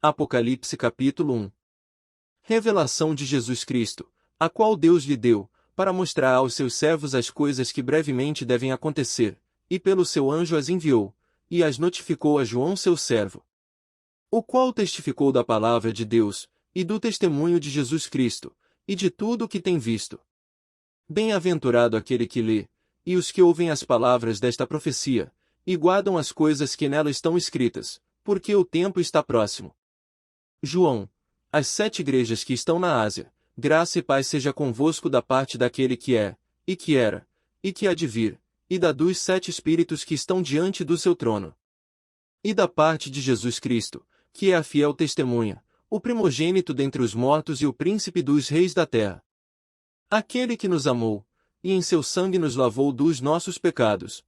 Apocalipse capítulo 1. Revelação de Jesus Cristo, a qual Deus lhe deu, para mostrar aos seus servos as coisas que brevemente devem acontecer, e pelo seu anjo as enviou, e as notificou a João seu servo, o qual testificou da palavra de Deus, e do testemunho de Jesus Cristo, e de tudo o que tem visto. Bem-aventurado aquele que lê, e os que ouvem as palavras desta profecia, e guardam as coisas que nela estão escritas, porque o tempo está próximo. João, as 7 igrejas que estão na Ásia, graça e paz seja convosco da parte daquele que é, e que era, e que há de vir, e da dos 7 Espíritos que estão diante do seu trono. E da parte de Jesus Cristo, que é a fiel testemunha, o primogênito dentre os mortos e o príncipe dos reis da terra. Aquele que nos amou, e em seu sangue nos lavou dos nossos pecados.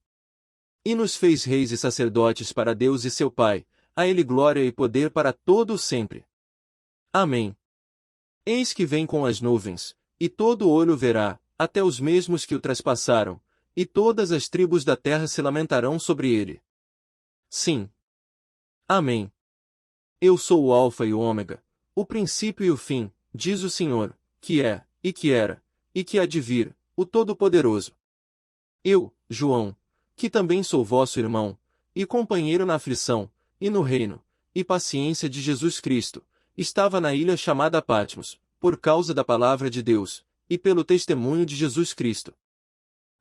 E nos fez reis e sacerdotes para Deus e seu Pai, a ele glória e poder para todo o sempre. Amém. Eis que vem com as nuvens, e todo olho verá, até os mesmos que o traspassaram, e todas as tribos da terra se lamentarão sobre ele. Sim. Amém. Eu sou o Alfa e o Ômega, o princípio e o fim, diz o Senhor, que é, e que era, e que há de vir, o Todo-Poderoso. Eu, João, que também sou vosso irmão, e companheiro na aflição, e no reino, e paciência de Jesus Cristo, estava na ilha chamada Patmos, por causa da palavra de Deus, e pelo testemunho de Jesus Cristo.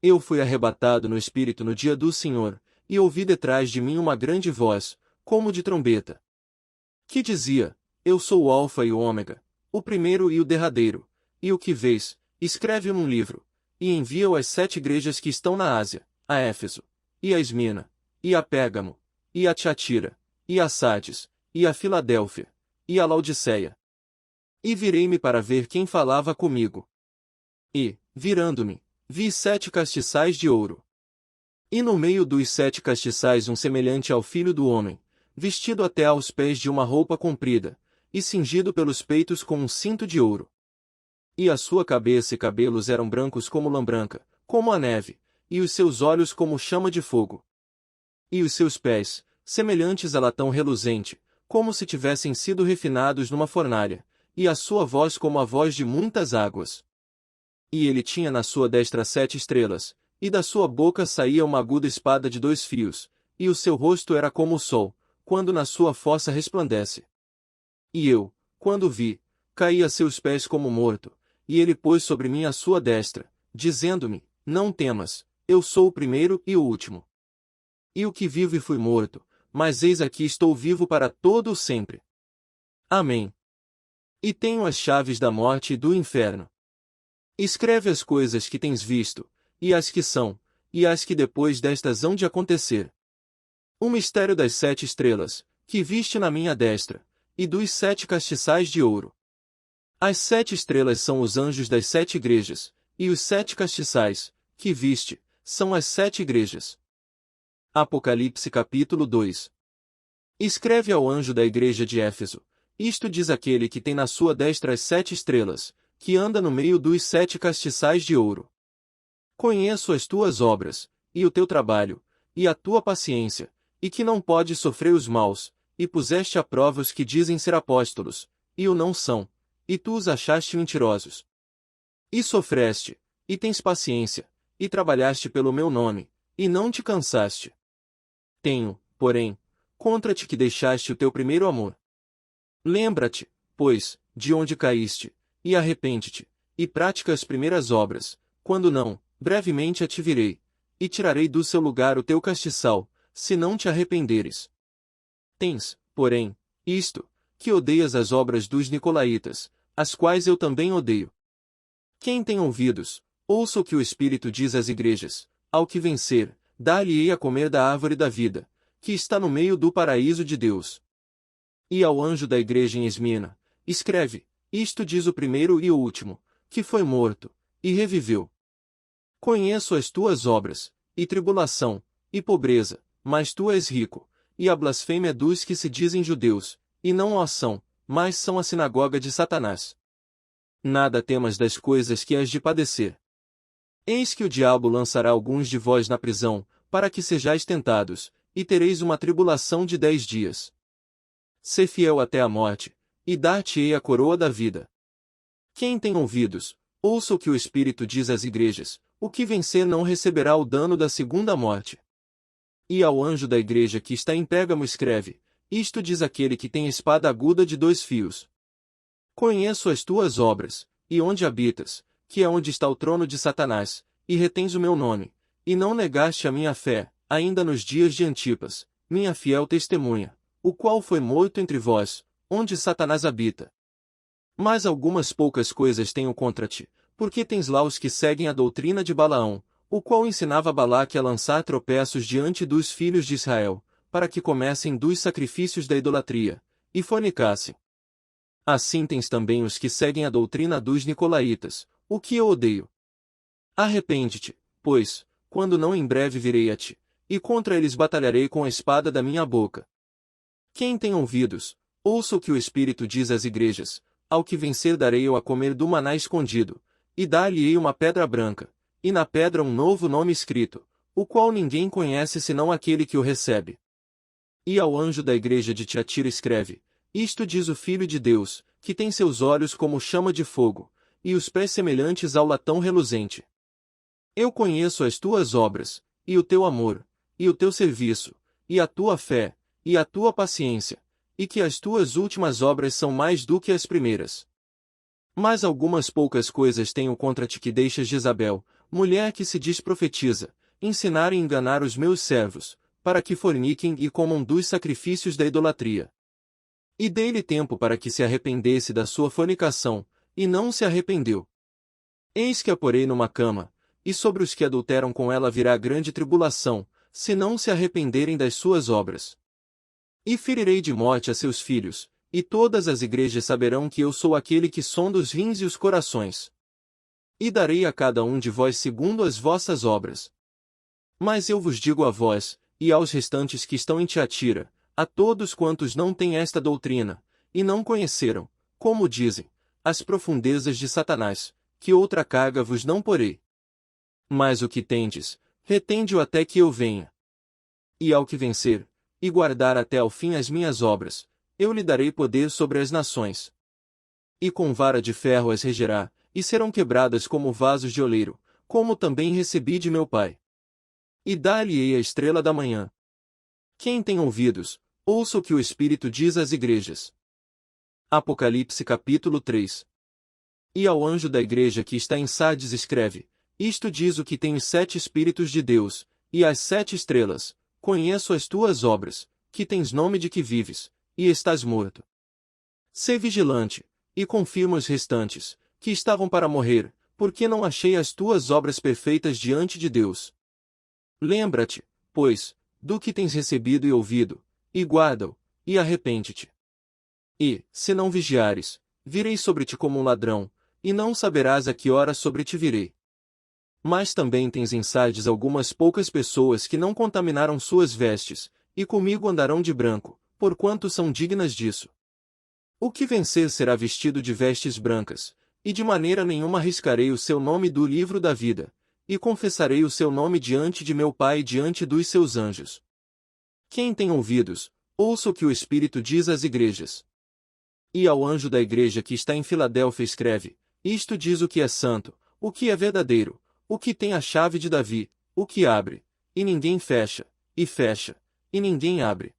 Eu fui arrebatado no Espírito no dia do Senhor, e ouvi detrás de mim uma grande voz, como de trombeta, que dizia: Eu sou o Alfa e o Ômega, o primeiro e o derradeiro, e o que vês, escreve-o num livro, e envia-o às 7 igrejas que estão na Ásia, a Éfeso, e a Esmina, e a Pérgamo, e a Tiatira, e a Sardes, e a Filadélfia, e a Laodiceia. E virei-me para ver quem falava comigo. E, virando-me, vi 7 castiçais de ouro. E no meio dos 7 castiçais um semelhante ao Filho do Homem, vestido até aos pés de uma roupa comprida, e cingido pelos peitos com um cinto de ouro. E a sua cabeça e cabelos eram brancos como lã branca, como a neve, e os seus olhos como chama de fogo. E os seus pés, semelhantes a latão reluzente, como se tivessem sido refinados numa fornalha, e a sua voz como a voz de muitas águas. E ele tinha na sua destra 7 estrelas, e da sua boca saía uma aguda espada de 2 fios, e o seu rosto era como o sol, quando na sua fossa resplandece. E eu, quando vi, caí a seus pés como morto, e ele pôs sobre mim a sua destra, dizendo-me: Não temas, eu sou o primeiro e o último. E o que vivo e fui morto, mas eis aqui estou vivo para todo o sempre. Amém. E tenho as chaves da morte e do inferno. Escreve as coisas que tens visto, e as que são, e as que depois destas hão de acontecer. O mistério das 7 estrelas, que viste na minha destra, e dos 7 castiçais de ouro. As 7 estrelas são os anjos das 7 igrejas, e os 7 castiçais, que viste, são as 7 igrejas. Apocalipse capítulo 2. Escreve ao anjo da igreja de Éfeso: Isto diz aquele que tem na sua destra as 7 estrelas, que anda no meio dos 7 castiçais de ouro. Conheço as tuas obras, e o teu trabalho, e a tua paciência, e que não podes sofrer os maus, e puseste à prova os que dizem ser apóstolos, e o não são, e tu os achaste mentirosos. E sofreste, e tens paciência, e trabalhaste pelo meu nome, e não te cansaste. Tenho, porém, contra ti que deixaste o teu primeiro amor. Lembra-te, pois, de onde caíste, e arrepende-te, e pratica as primeiras obras, quando não, brevemente a te virei, e tirarei do seu lugar o teu castiçal, se não te arrependeres. Tens, porém, isto, que odeias as obras dos nicolaítas, as quais eu também odeio. Quem tem ouvidos, ouça o que o Espírito diz às igrejas: Ao que vencer, dar-lhe-ei a comer da árvore da vida, que está no meio do paraíso de Deus. E ao anjo da igreja em Esmina, escreve: Isto diz o primeiro e o último, que foi morto, e reviveu. Conheço as tuas obras, e tribulação, e pobreza, mas tu és rico, e a blasfêmia dos que se dizem judeus, e não o são, mas são a sinagoga de Satanás. Nada temas das coisas que hás de padecer. Eis que o diabo lançará alguns de vós na prisão, para que sejais tentados, e tereis uma tribulação de 10 dias. sê fiel até a morte, e dar-te-ei a coroa da vida. Quem tem ouvidos, ouça o que o Espírito diz às igrejas: o que vencer não receberá o dano da segunda morte. E ao anjo da igreja que está em Pérgamo escreve: isto diz aquele que tem espada aguda de 2 fios. Conheço as tuas obras, e onde habitas, que é onde está o trono de Satanás, e retens o meu nome, e não negaste a minha fé, ainda nos dias de Antipas, minha fiel testemunha, o qual foi morto entre vós, onde Satanás habita. Mas algumas poucas coisas tenho contra ti, porque tens lá os que seguem a doutrina de Balaão, o qual ensinava Balaque a lançar tropeços diante dos filhos de Israel, para que comessem dos sacrifícios da idolatria, e fornicassem. Assim tens também os que seguem a doutrina dos nicolaítas, o que eu odeio. Arrepende-te, pois, quando não em breve virei a ti, e contra eles batalharei com a espada da minha boca. Quem tem ouvidos, ouça o que o Espírito diz às igrejas: ao que vencer darei eu a comer do maná escondido, e dar-lhe-ei uma pedra branca, e na pedra um novo nome escrito, o qual ninguém conhece senão aquele que o recebe. E ao anjo da igreja de Tiatira escreve: isto diz o Filho de Deus, que tem seus olhos como chama de fogo, e os pés semelhantes ao latão reluzente. Eu conheço as tuas obras, e o teu amor, e o teu serviço, e a tua fé, e a tua paciência, e que as tuas últimas obras são mais do que as primeiras. Mas algumas poucas coisas tenho contra ti, que deixas Jezabel, mulher que se diz profetiza, ensinar e enganar os meus servos, para que forniquem e comam dos sacrifícios da idolatria. E dei-lhe tempo para que se arrependesse da sua fornicação, e não se arrependeu. Eis que a porei numa cama, e sobre os que adulteram com ela virá grande tribulação, se não se arrependerem das suas obras. E ferirei de morte a seus filhos, e todas as igrejas saberão que eu sou aquele que sonda os rins e os corações. E darei a cada um de vós segundo as vossas obras. Mas eu vos digo a vós, e aos restantes que estão em Tiatira, a todos quantos não têm esta doutrina, e não conheceram, como dizem, as profundezas de Satanás, que outra carga vos não porei. Mas o que tendes, retende-o até que eu venha. E ao que vencer, e guardar até ao fim as minhas obras, eu lhe darei poder sobre as nações. E com vara de ferro as regerá, e serão quebradas como vasos de oleiro, como também recebi de meu Pai. E dar-lhe-ei a estrela da manhã. Quem tem ouvidos, ouça o que o Espírito diz às igrejas. Apocalipse capítulo 3. E ao anjo da igreja que está em Sardes escreve: isto diz o que tem os 7 Espíritos de Deus, e as 7 estrelas: conheço as tuas obras, que tens nome de que vives, e estás morto. Sê vigilante, e confirma os restantes, que estavam para morrer, porque não achei as tuas obras perfeitas diante de Deus. Lembra-te, pois, do que tens recebido e ouvido, e guarda-o, e arrepende-te. E, se não vigiares, virei sobre ti como um ladrão, e não saberás a que hora sobre ti virei. Mas também tens em Sardes algumas poucas pessoas que não contaminaram suas vestes, e comigo andarão de branco, porquanto são dignas disso. O que vencer será vestido de vestes brancas, e de maneira nenhuma riscarei o seu nome do livro da vida, e confessarei o seu nome diante de meu Pai e diante dos seus anjos. Quem tem ouvidos, ouça o que o Espírito diz às igrejas. E ao anjo da igreja que está em Filadélfia escreve: isto diz o que é santo, o que é verdadeiro, o que tem a chave de Davi, o que abre, e ninguém fecha, e ninguém abre.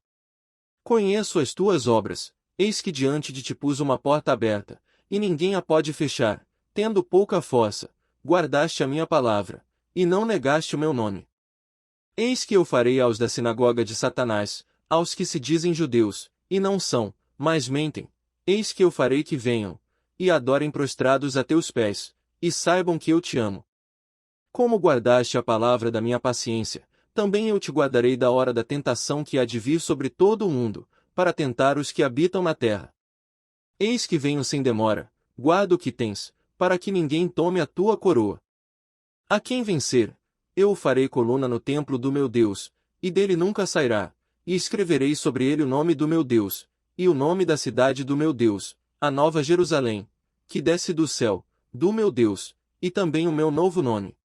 Conheço as tuas obras, eis que diante de ti pus uma porta aberta, e ninguém a pode fechar, tendo pouca força, guardaste a minha palavra, e não negaste o meu nome. Eis que eu farei aos da sinagoga de Satanás, aos que se dizem judeus, e não são, mas mentem, eis que eu farei que venham, e adorem prostrados a teus pés, e saibam que eu te amo. Como guardaste a palavra da minha paciência, também eu te guardarei da hora da tentação que há de vir sobre todo o mundo, para tentar os que habitam na terra. Eis que venho sem demora, guarda o que tens, para que ninguém tome a tua coroa. A quem vencer, eu o farei coluna no templo do meu Deus, e dele nunca sairá, e escreverei sobre ele o nome do meu Deus, e o nome da cidade do meu Deus, a nova Jerusalém, que desce do céu, do meu Deus, e também o meu novo nome.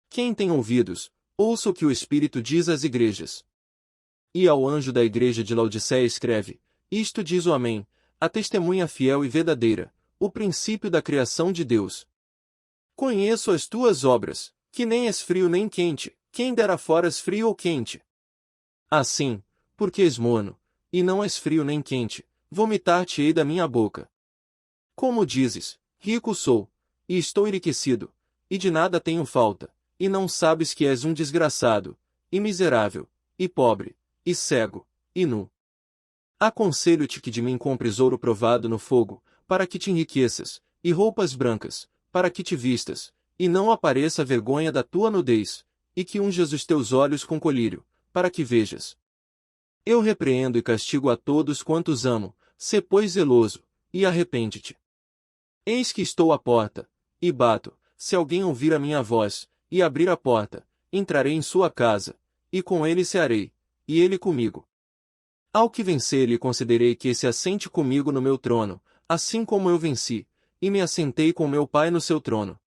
Quem tem ouvidos, ouça o que o Espírito diz às igrejas. E ao anjo da igreja de Laodiceia escreve: Isto diz o Amém, a testemunha fiel e verdadeira, o princípio da criação de Deus. Conheço as tuas obras, que nem és frio nem quente, quem dera foras frio ou quente. Assim, porque és morno, e não és frio nem quente, vomitar-te-ei da minha boca. Como dizes, rico sou, e estou enriquecido, e de nada tenho falta, e não sabes que és um desgraçado, e miserável, e pobre, e cego, e nu. Aconselho-te que de mim compres ouro provado no fogo, para que te enriqueças, e roupas brancas, para que te vistas, e não apareça a vergonha da tua nudez, e que unjas os teus olhos com colírio, para que vejas. Eu repreendo e castigo a todos quantos amo, sê pois zeloso, e arrepende-te. Eis que estou à porta, e bato, se alguém ouvir a minha voz, e abrir a porta, entrarei em sua casa, e com ele cearei, e ele comigo. Ao que vencer lhe concederei que se assente comigo no meu trono, assim como eu venci, e me assentei com meu Pai no seu trono.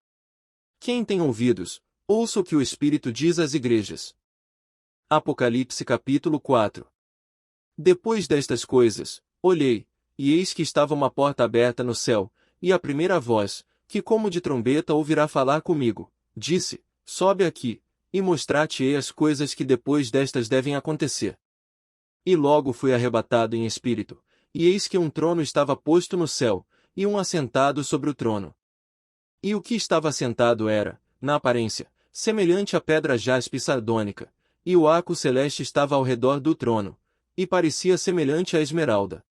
Quem tem ouvidos, ouça o que o Espírito diz às igrejas. Apocalipse capítulo 4. Depois destas coisas, olhei, e eis que estava uma porta aberta no céu, e a primeira voz, que como de trombeta ouvirá falar comigo, disse, sobe aqui, e mostrar-te-ei as coisas que depois destas devem acontecer. E logo fui arrebatado em espírito, e eis que um trono estava posto no céu, e um assentado sobre o trono. E o que estava assentado era, na aparência, semelhante à pedra jaspe sardônica, e o arco celeste estava ao redor do trono, e parecia semelhante à esmeralda.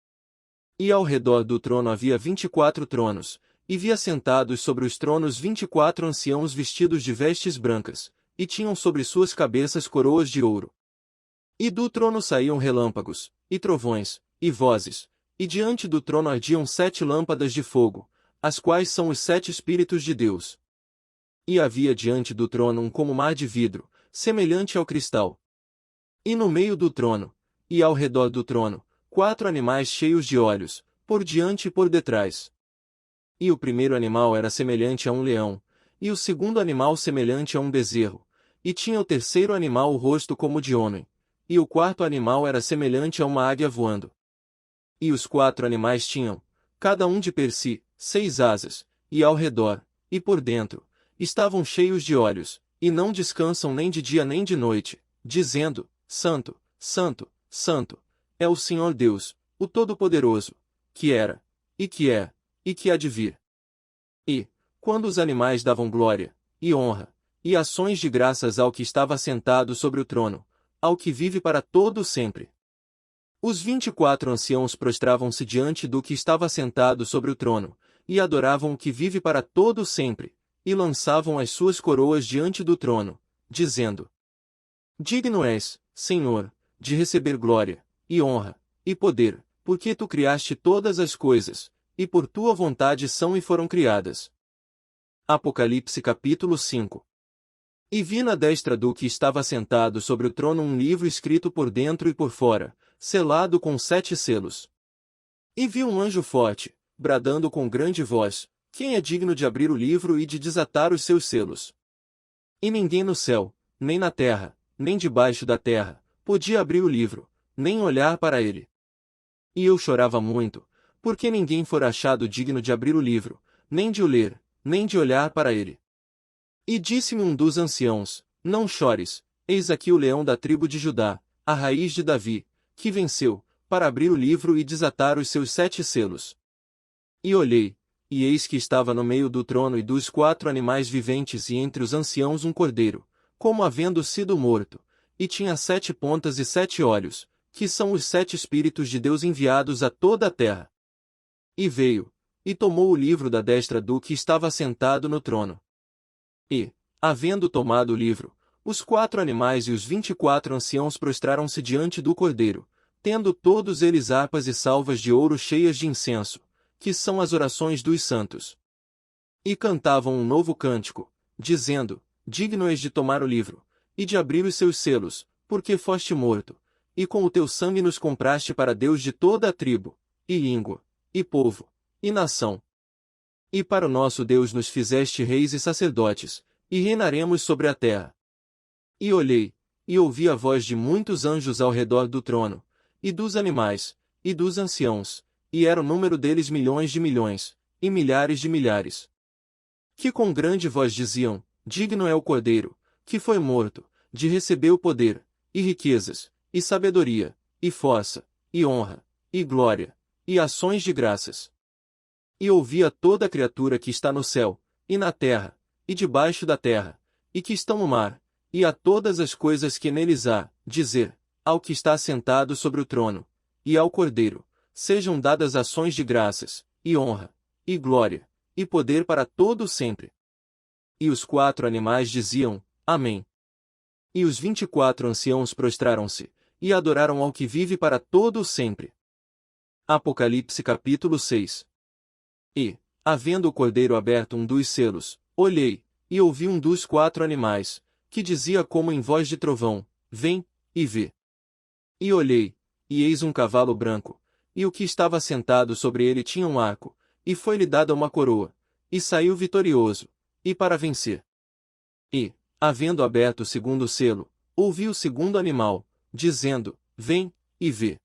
E ao redor do trono havia 24 tronos, e vi assentados sobre os tronos 24 anciãos vestidos de vestes brancas, e tinham sobre suas cabeças coroas de ouro. E do trono saíam relâmpagos, e trovões, e vozes, e diante do trono ardiam 7 lâmpadas de fogo, as quais são os 7 Espíritos de Deus. E havia diante do trono um como mar de vidro, semelhante ao cristal. E no meio do trono, e ao redor do trono, 4 animais cheios de olhos, por diante e por detrás. E o primeiro animal era semelhante a um leão, e o segundo animal semelhante a um bezerro, e tinha o terceiro animal o rosto como de homem, e o quarto animal era semelhante a uma águia voando. E os 4 animais tinham, cada um de per si, 6 asas, e ao redor, e por dentro, estavam cheios de olhos, e não descansam nem de dia nem de noite, dizendo, Santo, Santo, Santo, é o Senhor Deus, o Todo-Poderoso, que era, e que há de vir. E, quando os animais davam glória, e honra, e ações de graças ao que estava sentado sobre o trono, ao que vive para todo sempre. Os 24 anciãos prostravam-se diante do que estava sentado sobre o trono, e adoravam o que vive para todo sempre, e lançavam as suas coroas diante do trono, dizendo: Digno és, Senhor, de receber glória, e honra, e poder, porque tu criaste todas as coisas, e por tua vontade são e foram criadas. Apocalipse capítulo 5. E vi na destra do que estava sentado sobre o trono um livro escrito por dentro e por fora, selado com 7 selos. E vi um anjo forte, bradando com grande voz, quem é digno de abrir o livro e de desatar os seus selos? E ninguém no céu, nem na terra, nem debaixo da terra, podia abrir o livro, nem olhar para ele. E eu chorava muito, porque ninguém fora achado digno de abrir o livro, nem de o ler, nem de olhar para ele. E disse-me um dos anciãos, não chores, eis aqui o leão da tribo de Judá, a raiz de Davi, que venceu, para abrir o livro e desatar os seus 7 selos. E olhei, e eis que estava no meio do trono e dos 4 animais viventes e entre os anciãos um cordeiro, como havendo sido morto, e tinha 7 pontas e 7 olhos, que são os 7 Espíritos de Deus enviados a toda a terra. E veio, e tomou o livro da destra do que estava sentado no trono. E, havendo tomado o livro, os 4 animais e os 24 anciãos prostraram-se diante do cordeiro, tendo todos eles harpas e salvas de ouro cheias de incenso, que são as orações dos santos. E cantavam um novo cântico, dizendo, Digno és de tomar o livro, e de abrir os seus selos, porque foste morto, e com o teu sangue nos compraste para Deus de toda a tribo, e língua, e povo, e nação. E para o nosso Deus nos fizeste reis e sacerdotes, e reinaremos sobre a terra. E olhei, e ouvi a voz de muitos anjos ao redor do trono, e dos animais, e dos anciãos, e era o número deles milhões de milhões, e milhares de milhares. Que com grande voz diziam: Digno é o Cordeiro, que foi morto, de receber o poder, e riquezas, e sabedoria, e força, e honra, e glória, e ações de graças. E ouvia toda criatura que está no céu, e na terra, e debaixo da terra, e que estão no mar, e a todas as coisas que neles há, dizer, ao que está sentado sobre o trono, e ao Cordeiro, sejam dadas ações de graças, e honra, e glória, e poder para todo sempre. E os 4 animais diziam, Amém. E os 24 anciãos prostraram-se, e adoraram ao que vive para todo o sempre. Apocalipse capítulo 6. E, havendo o Cordeiro aberto um dos selos, olhei, e ouvi um dos 4 animais, que dizia como em voz de trovão, Vem, e vê. E olhei, e eis um cavalo branco, e o que estava sentado sobre ele tinha um arco, e foi-lhe dada uma coroa, e saiu vitorioso, e para vencer. E, havendo aberto o segundo selo, ouvi o segundo animal, dizendo, Vem, e vê.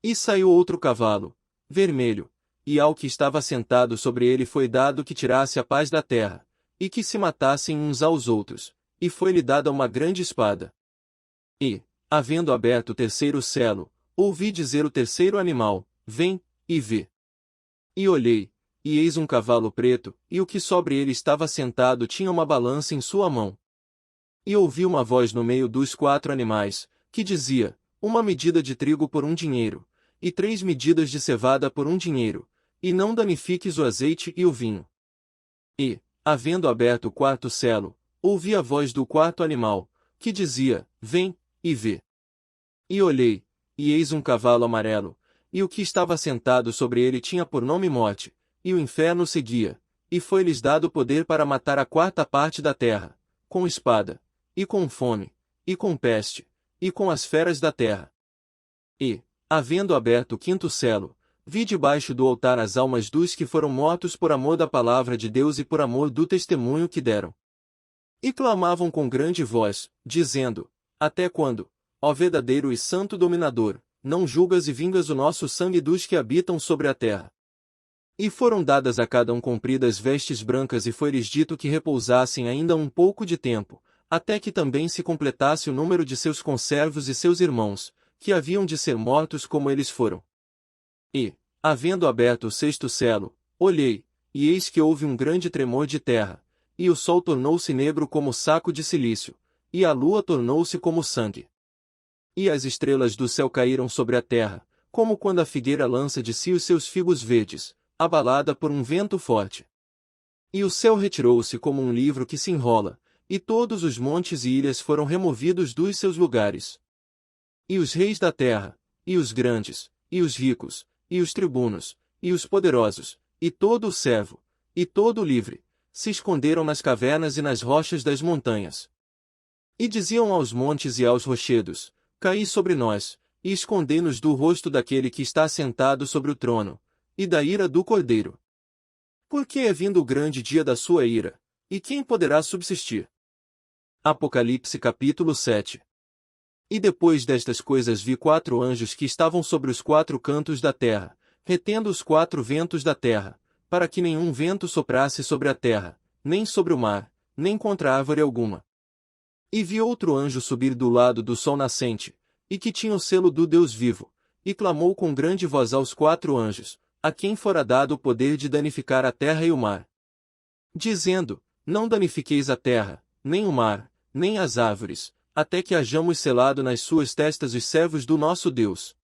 E saiu outro cavalo, vermelho, e ao que estava sentado sobre ele foi dado que tirasse a paz da terra, e que se matassem uns aos outros, e foi-lhe dada uma grande espada. E, havendo aberto o terceiro selo, ouvi dizer o terceiro animal, Vem, e vê. E olhei, e eis um cavalo preto, e o que sobre ele estava sentado tinha uma balança em sua mão. E ouvi uma voz no meio dos 4 animais, que dizia, uma medida de trigo por 1 dinheiro, e 3 medidas de cevada por 1 dinheiro, e não danifiques o azeite e o vinho. E, havendo aberto o quarto selo, ouvi a voz do 4º animal, que dizia, Vem, e vê. E olhei, e eis um cavalo amarelo, e o que estava sentado sobre ele tinha por nome Morte, e o inferno o seguia, e foi-lhes dado poder para matar a 4ª parte da terra, com espada, e com fome, e com peste, e com as feras da terra. E, havendo aberto o 5º selo, vi debaixo do altar as almas dos que foram mortos por amor da palavra de Deus e por amor do testemunho que deram. E clamavam com grande voz, dizendo, Até quando, ó verdadeiro e santo dominador, não julgas e vingas o nosso sangue dos que habitam sobre a terra? E foram dadas a cada um compridas vestes brancas e foi-lhes dito que repousassem ainda um pouco de tempo, até que também se completasse o número de seus conservos e seus irmãos, que haviam de ser mortos como eles foram. E, havendo aberto o 6º selo, olhei, e eis que houve um grande tremor de terra, e o sol tornou-se negro como saco de cilício, e a lua tornou-se como sangue. E as estrelas do céu caíram sobre a terra, como quando a figueira lança de si os seus figos verdes, abalada por um vento forte. E o céu retirou-se como um livro que se enrola, e todos os montes e ilhas foram removidos dos seus lugares. E os reis da terra, e os grandes, e os ricos, e os tribunos, e os poderosos, e todo o servo, e todo o livre, se esconderam nas cavernas e nas rochas das montanhas. E diziam aos montes e aos rochedos, Caí sobre nós, e escondei-nos do rosto daquele que está sentado sobre o trono, e da ira do Cordeiro. Porque é vindo o grande dia da sua ira, e quem poderá subsistir? Apocalipse capítulo 7. E depois destas coisas vi 4 anjos que estavam sobre os 4 cantos da terra, retendo os 4 ventos da terra, para que nenhum vento soprasse sobre a terra, nem sobre o mar, nem contra árvore alguma. E vi outro anjo subir do lado do sol nascente, e que tinha o selo do Deus vivo, e clamou com grande voz aos 4 anjos, a quem fora dado o poder de danificar a terra e o mar. Dizendo, não danifiqueis a terra, nem o mar, nem as árvores, até que hajamos selado nas suas testas os servos do nosso Deus.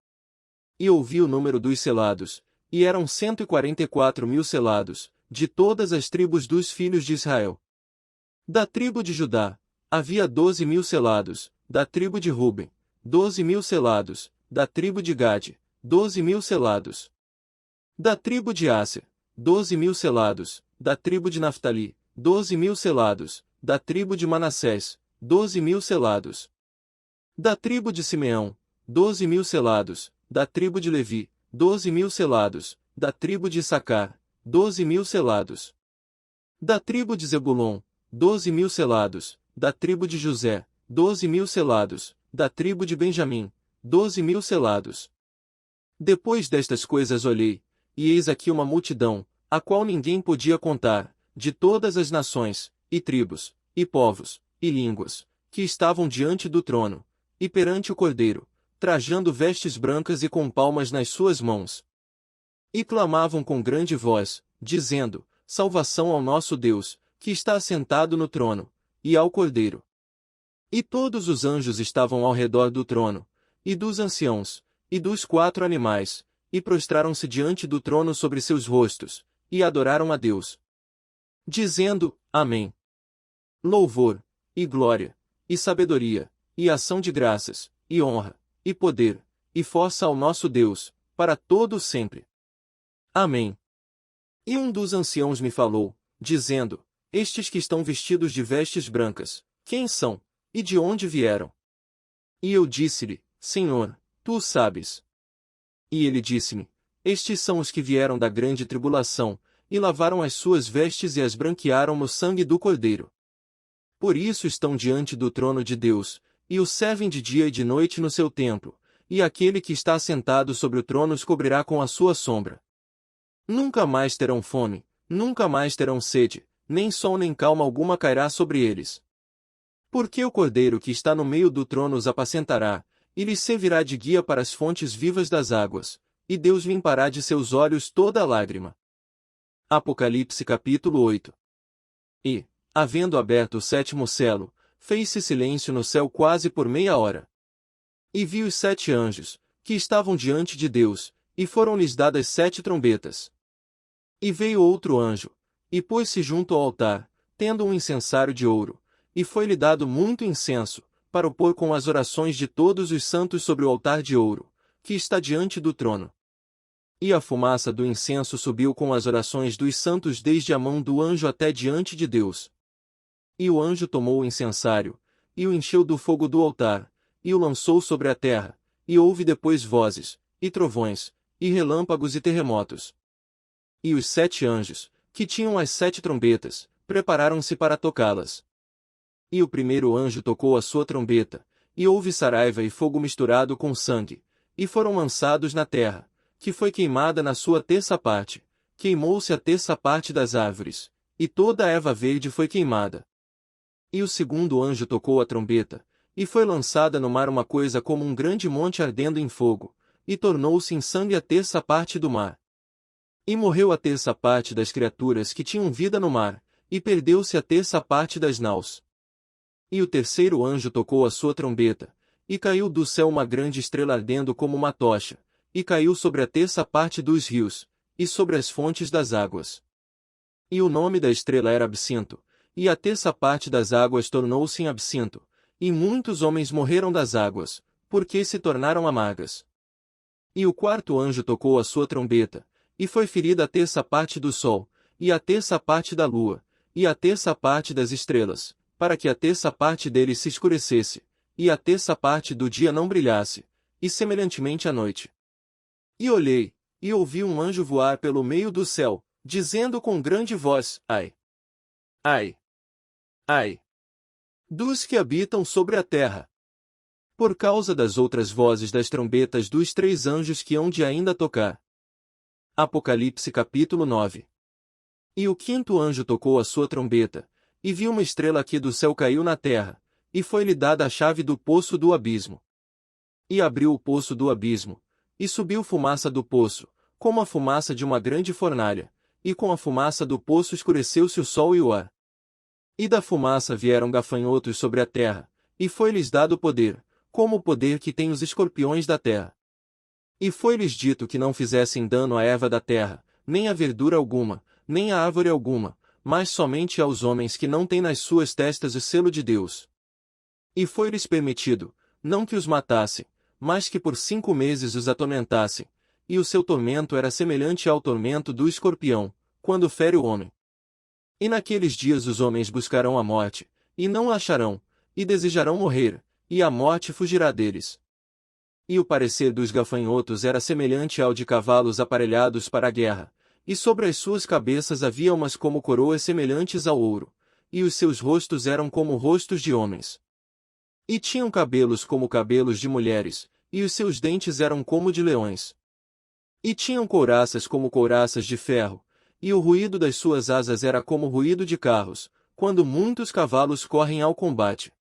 E ouvi o número dos selados, e eram 144.000 selados, de todas as tribos dos filhos de Israel. Da tribo de Judá, havia 12.000 selados, da tribo de Ruben, 12.000 selados, da tribo de Gade, 12.000 selados. Da tribo de Áser, 12.000 selados, da tribo de Naftali, 12.000 selados, da tribo de Manassés, 12.000 selados. Da tribo de Simeão, 12.000 selados, da tribo de Levi, 12.000 selados, da tribo de Issacar, 12.000 selados. Da tribo de Zebulon, 12.000 selados, da tribo de José, 12.000 selados, da tribo de Benjamim, 12.000 selados. Depois destas coisas olhei, e eis aqui uma multidão, a qual ninguém podia contar, de todas as nações, e tribos, e povos, e línguas, que estavam diante do trono, e perante o Cordeiro, trajando vestes brancas e com palmas nas suas mãos. E clamavam com grande voz, dizendo: Salvação ao nosso Deus, que está assentado no trono, e ao Cordeiro. E todos os anjos estavam ao redor do trono, e dos anciãos, e dos 4 animais, e prostraram-se diante do trono sobre seus rostos, e adoraram a Deus, dizendo: Amém. Louvor, e glória, e sabedoria, e ação de graças, e honra, e poder, e força ao nosso Deus, para todo sempre. Amém. E um dos anciãos me falou, dizendo: Estes que estão vestidos de vestes brancas, quem são, e de onde vieram? E eu disse-lhe: Senhor, tu o sabes. E ele disse-me: Estes são os que vieram da grande tribulação, e lavaram as suas vestes e as branquearam no sangue do Cordeiro. Por isso estão diante do trono de Deus, e o servem de dia e de noite no seu templo, e aquele que está assentado sobre o trono os cobrirá com a sua sombra. Nunca mais terão fome, nunca mais terão sede, nem sol nem calma alguma cairá sobre eles. Porque o Cordeiro que está no meio do trono os apacentará, e lhes servirá de guia para as fontes vivas das águas, e Deus limpará de seus olhos toda lágrima. Apocalipse capítulo 8. E, havendo aberto o 7º selo, fez-se silêncio no céu quase por meia hora. E vi os 7 anjos, que estavam diante de Deus, e foram-lhes dadas 7 trombetas. E veio outro anjo, e pôs-se junto ao altar, tendo um incensário de ouro, e foi-lhe dado muito incenso, para o pôr com as orações de todos os santos sobre o altar de ouro, que está diante do trono. E a fumaça do incenso subiu com as orações dos santos desde a mão do anjo até diante de Deus. E o anjo tomou o incensário, e o encheu do fogo do altar, e o lançou sobre a terra, e houve depois vozes, e trovões, e relâmpagos e terremotos. E os 7 anjos, que tinham as 7 trombetas, prepararam-se para tocá-las. E o primeiro anjo tocou a sua trombeta, e houve saraiva e fogo misturado com sangue, e foram lançados na terra, que foi queimada na sua terça parte, queimou-se a terça parte das árvores, e toda a erva verde foi queimada. E o segundo anjo tocou a trombeta, e foi lançada no mar uma coisa como um grande monte ardendo em fogo, e tornou-se em sangue a terça parte do mar. E morreu a terça parte das criaturas que tinham vida no mar, e perdeu-se a terça parte das naus. E o terceiro anjo tocou a sua trombeta, e caiu do céu uma grande estrela ardendo como uma tocha, e caiu sobre a terça parte dos rios, e sobre as fontes das águas. E o nome da estrela era Absinto, e a terça parte das águas tornou-se em absinto, e muitos homens morreram das águas, porque se tornaram amargas. E o quarto anjo tocou a sua trombeta, e foi ferida a terça parte do sol, e a terça parte da lua, e a terça parte das estrelas, para que a terça parte deles se escurecesse, e a terça parte do dia não brilhasse, e semelhantemente à noite. E olhei, e ouvi um anjo voar pelo meio do céu, dizendo com grande voz: Ai! Ai! Ai! Dos que habitam sobre a terra! Por causa das outras vozes das trombetas dos 3 anjos que hão de ainda tocar. Apocalipse capítulo 9. E o quinto anjo tocou a sua trombeta, e viu uma estrela que do céu caiu na terra, e foi-lhe dada a chave do poço do abismo. E abriu o poço do abismo, e subiu fumaça do poço, como a fumaça de uma grande fornalha, e com a fumaça do poço escureceu-se o sol e o ar. E da fumaça vieram gafanhotos sobre a terra, e foi-lhes dado poder, como o poder que têm os escorpiões da terra. E foi-lhes dito que não fizessem dano à erva da terra, nem a verdura alguma, nem a árvore alguma, mas somente aos homens que não têm nas suas testas o selo de Deus. E foi-lhes permitido, não que os matassem, mas que por 5 meses os atormentassem, e o seu tormento era semelhante ao tormento do escorpião, quando fere o homem. E naqueles dias os homens buscarão a morte, e não a acharão, e desejarão morrer, e a morte fugirá deles. E o parecer dos gafanhotos era semelhante ao de cavalos aparelhados para a guerra, e sobre as suas cabeças havia umas como coroas semelhantes ao ouro, e os seus rostos eram como rostos de homens. E tinham cabelos como cabelos de mulheres, e os seus dentes eram como de leões. E tinham couraças como couraças de ferro, e o ruído das suas asas era como o ruído de carros, quando muitos cavalos correm ao combate.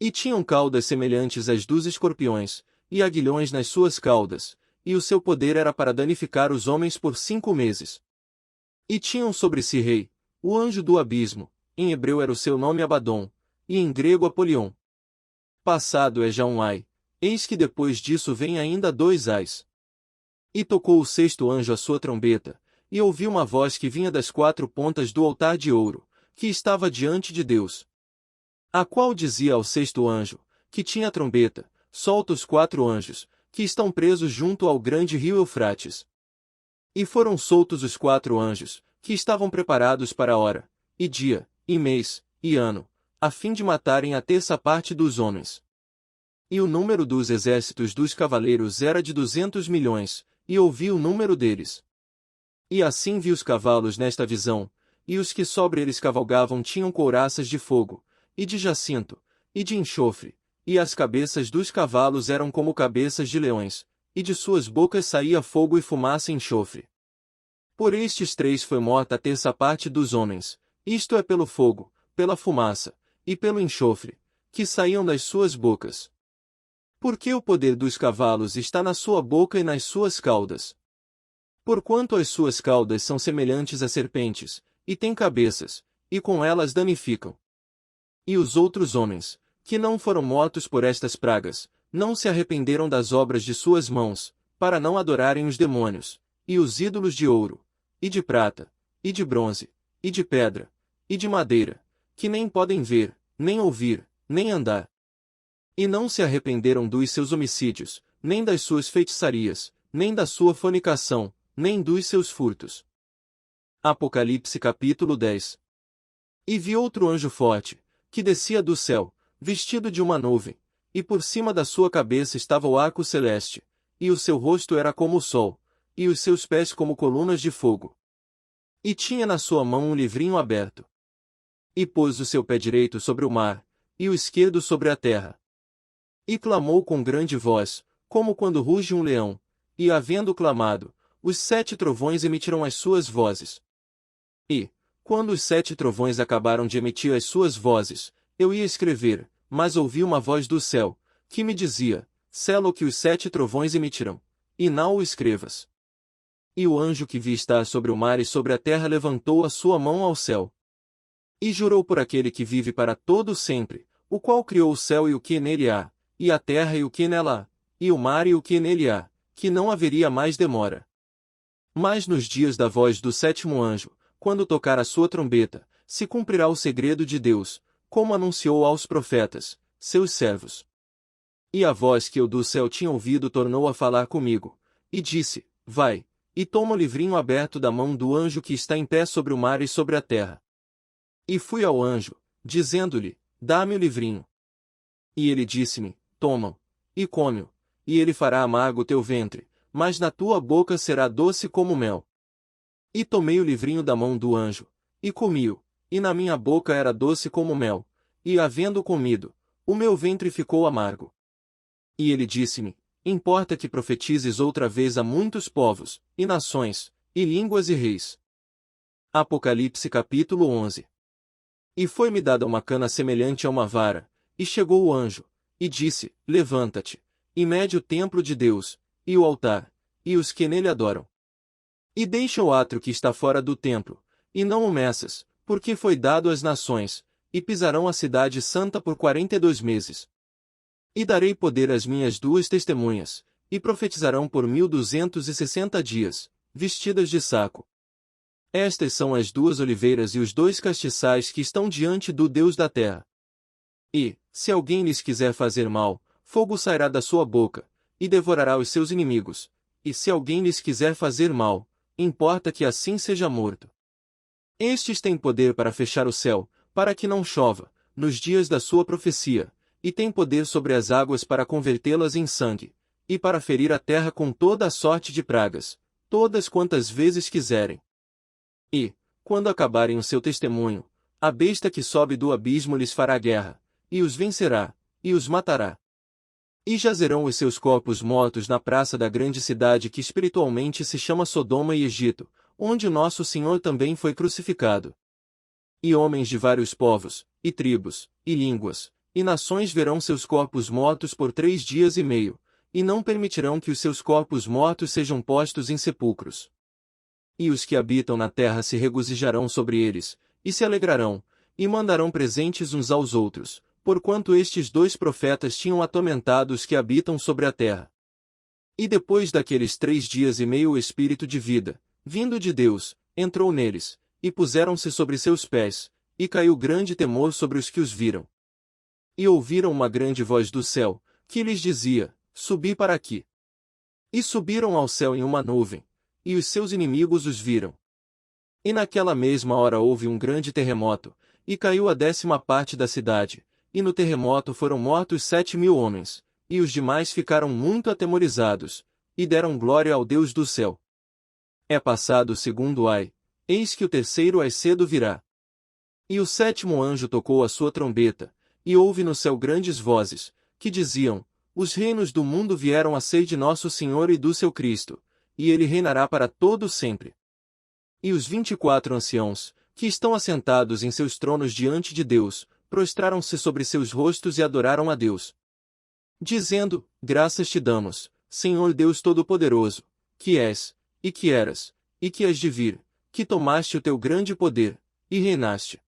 E tinham caudas semelhantes às dos escorpiões, e aguilhões nas suas caudas, e o seu poder era para danificar os homens por 5 meses. E tinham sobre si rei, o anjo do abismo, em hebreu era o seu nome Abadom, e em grego Apolion. Passado é já um ai, eis que depois disso vem ainda 2 ais. E tocou o sexto anjo a sua trombeta, e ouvi uma voz que vinha das 4 pontas do altar de ouro, que estava diante de Deus. A qual dizia ao sexto anjo, que tinha a trombeta: solta os 4 anjos, que estão presos junto ao grande rio Eufrates. E foram soltos os 4 anjos, que estavam preparados para a hora, e dia, e mês, e ano, a fim de matarem a terça parte dos homens. E o número dos exércitos dos cavaleiros era de 200 milhões, e ouvi o número deles. E assim vi os cavalos nesta visão, e os que sobre eles cavalgavam tinham couraças de fogo, e de jacinto, e de enxofre, e as cabeças dos cavalos eram como cabeças de leões, e de suas bocas saía fogo e fumaça e enxofre. Por estes 3 foi morta a terça parte dos homens, isto é pelo fogo, pela fumaça, e pelo enxofre, que saíam das suas bocas. Porque o poder dos cavalos está na sua boca e nas suas caudas. Porquanto as suas caudas são semelhantes a serpentes, e têm cabeças, e com elas danificam. E os outros homens, que não foram mortos por estas pragas, não se arrependeram das obras de suas mãos, para não adorarem os demônios, e os ídolos de ouro, e de prata, e de bronze, e de pedra, e de madeira, que nem podem ver, nem ouvir, nem andar. E não se arrependeram dos seus homicídios, nem das suas feitiçarias, nem da sua fornicação, nem dos seus furtos. Apocalipse capítulo 10. E vi outro anjo forte, que descia do céu, vestido de uma nuvem, e por cima da sua cabeça estava o arco celeste, e o seu rosto era como o sol, e os seus pés como colunas de fogo. E tinha na sua mão um livrinho aberto. E pôs o seu pé direito sobre o mar, e o esquerdo sobre a terra. E clamou com grande voz, como quando ruge um leão, e havendo clamado, os 7 trovões emitiram as suas vozes. E, quando os 7 trovões acabaram de emitir as suas vozes, eu ia escrever, mas ouvi uma voz do céu, que me dizia: sela o que os 7 trovões emitirão, e não o escrevas. E o anjo que vi estar sobre o mar e sobre a terra levantou a sua mão ao céu. E jurou por aquele que vive para todo sempre, o qual criou o céu e o que nele há, e a terra e o que nela há, e o mar e o que nele há, que não haveria mais demora. Mas nos dias da voz do 7º anjo, quando tocar a sua trombeta, se cumprirá o segredo de Deus, como anunciou aos profetas, seus servos. E a voz que eu do céu tinha ouvido tornou a falar comigo, e disse: vai, e toma o livrinho aberto da mão do anjo que está em pé sobre o mar e sobre a terra. E fui ao anjo, dizendo-lhe: dá-me o livrinho. E ele disse-me: toma-o, e come-o, e ele fará amargo o teu ventre, mas na tua boca será doce como mel. E tomei o livrinho da mão do anjo, e comi-o, e na minha boca era doce como mel, e havendo comido, o meu ventre ficou amargo. E ele disse-me: importa que profetizes outra vez a muitos povos, e nações, e línguas e reis. Apocalipse capítulo 11. E foi-me dada uma cana semelhante a uma vara, e chegou o anjo, e disse: levanta-te, e mede o templo de Deus, e o altar, e os que nele adoram. E deixa o átrio que está fora do templo, e não o meças, porque foi dado às nações, e pisarão a cidade santa por 42 meses. E darei poder às minhas 2 testemunhas, e profetizarão por 1260 dias, vestidas de saco. Estas são as 2 oliveiras e os 2 castiçais que estão diante do Deus da terra. E, se alguém lhes quiser fazer mal, fogo sairá da sua boca, e devorará os seus inimigos, e se alguém lhes quiser fazer mal, importa que assim seja morto. Estes têm poder para fechar o céu, para que não chova, nos dias da sua profecia, e têm poder sobre as águas para convertê-las em sangue, e para ferir a terra com toda a sorte de pragas, todas quantas vezes quiserem. E, quando acabarem o seu testemunho, a besta que sobe do abismo lhes fará guerra, e os vencerá, e os matará. E jazerão os seus corpos mortos na praça da grande cidade que espiritualmente se chama Sodoma e Egito, onde o nosso Senhor também foi crucificado. E homens de vários povos, e tribos, e línguas, e nações verão seus corpos mortos por 3 dias e meio, e não permitirão que os seus corpos mortos sejam postos em sepulcros. E os que habitam na terra se regozijarão sobre eles, e se alegrarão, e mandarão presentes uns aos outros, porquanto estes 2 profetas tinham atormentado os que habitam sobre a terra. E depois daqueles 3 dias e meio o Espírito de vida, vindo de Deus, entrou neles, e puseram-se sobre seus pés, e caiu grande temor sobre os que os viram. E ouviram uma grande voz do céu, que lhes dizia, subi para aqui. E subiram ao céu em uma nuvem, e os seus inimigos os viram. E naquela mesma hora houve um grande terremoto, e caiu a 10ª parte da cidade, e no terremoto foram mortos 7.000 homens, e os demais ficaram muito atemorizados, e deram glória ao Deus do céu. É passado o segundo ai, eis que o terceiro ai cedo virá. E o 7º anjo tocou a sua trombeta, e houve no céu grandes vozes, que diziam, os reinos do mundo vieram a ser de nosso Senhor e do seu Cristo, e ele reinará para todo sempre. E os 24 anciãos, que estão assentados em seus tronos diante de Deus, prostraram-se sobre seus rostos e adoraram a Deus, dizendo, graças te damos, Senhor Deus Todo-Poderoso, que és, e que eras, e que has de vir, que tomaste o teu grande poder, e reinaste.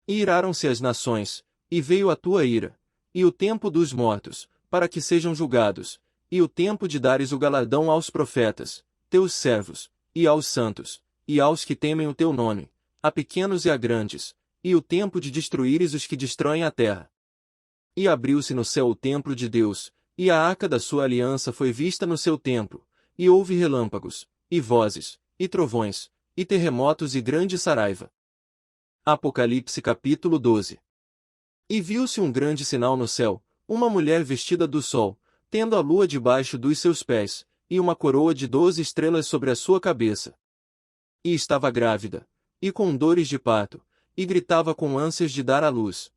E iraram-se as nações, e veio a tua ira, e o tempo dos mortos, para que sejam julgados, e o tempo de dares o galardão aos profetas, teus servos, e aos santos, e aos que temem o teu nome, a pequenos e a grandes, e o tempo de destruíres os que destroem a terra. E abriu-se no céu o templo de Deus, e a arca da sua aliança foi vista no seu templo, e houve relâmpagos, e vozes, e trovões, e terremotos e grande saraiva. Apocalipse capítulo 12. E viu-se um grande sinal no céu, uma mulher vestida do sol, tendo a lua debaixo dos seus pés, e uma coroa de 12 estrelas sobre a sua cabeça. E estava grávida, e com dores de parto, e gritava com ânsias de dar à luz.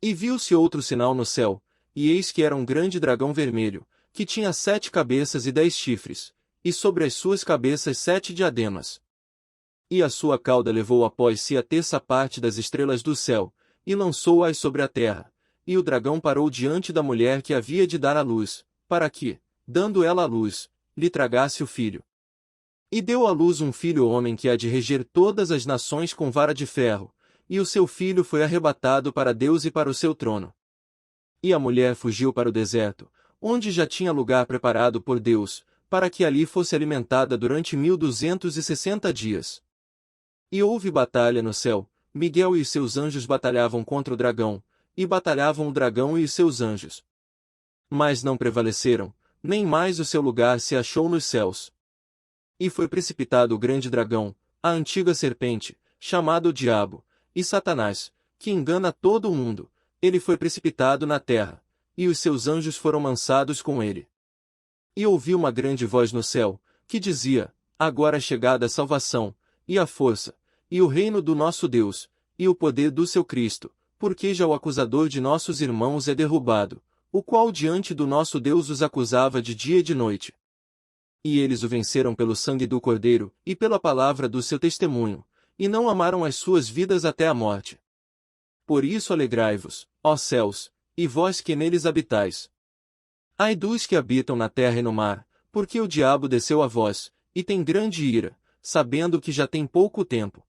E viu-se outro sinal no céu, e eis que era um grande dragão vermelho, que tinha 7 cabeças e 10 chifres, e sobre as suas cabeças 7 diademas. E a sua cauda levou após si a 1/3 das estrelas do céu, e lançou-as sobre a terra, e o dragão parou diante da mulher que havia de dar à luz, para que, dando ela à luz, lhe tragasse o filho. E deu à luz um filho homem que há de reger todas as nações com vara de ferro, e o seu filho foi arrebatado para Deus e para o seu trono. E a mulher fugiu para o deserto, onde já tinha lugar preparado por Deus, para que ali fosse alimentada durante 1260 dias. E houve batalha no céu, Miguel e os seus anjos batalhavam contra o dragão, e batalhavam o dragão e os seus anjos. Mas não prevaleceram, nem mais o seu lugar se achou nos céus. E foi precipitado o grande dragão, a antiga serpente, chamado o Diabo, e Satanás, que engana todo o mundo, ele foi precipitado na terra, e os seus anjos foram lançados com ele. E ouvi uma grande voz no céu, que dizia, agora é chegada a salvação, e a força, e o reino do nosso Deus, e o poder do seu Cristo, porque já o acusador de nossos irmãos é derrubado, o qual diante do nosso Deus os acusava de dia e de noite. E eles o venceram pelo sangue do Cordeiro, e pela palavra do seu testemunho, e não amaram as suas vidas até a morte. Por isso alegrai-vos, ó céus, e vós que neles habitais. Ai dos que habitam na terra e no mar, porque o diabo desceu a vós, e tem grande ira, sabendo que já tem pouco tempo.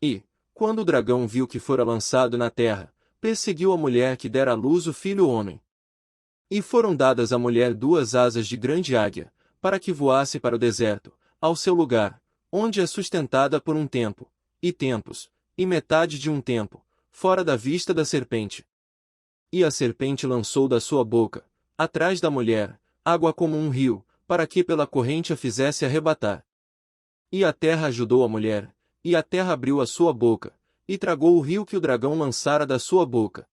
E, quando o dragão viu que fora lançado na terra, perseguiu a mulher que dera à luz o filho homem. E foram dadas à mulher 2 asas de grande águia, para que voasse para o deserto, ao seu lugar, onde é sustentada por um tempo, e tempos, e metade de um tempo, fora da vista da serpente. E a serpente lançou da sua boca, atrás da mulher, água como um rio, para que pela corrente a fizesse arrebatar. E a terra ajudou a mulher, e a terra abriu a sua boca, e tragou o rio que o dragão lançara da sua boca.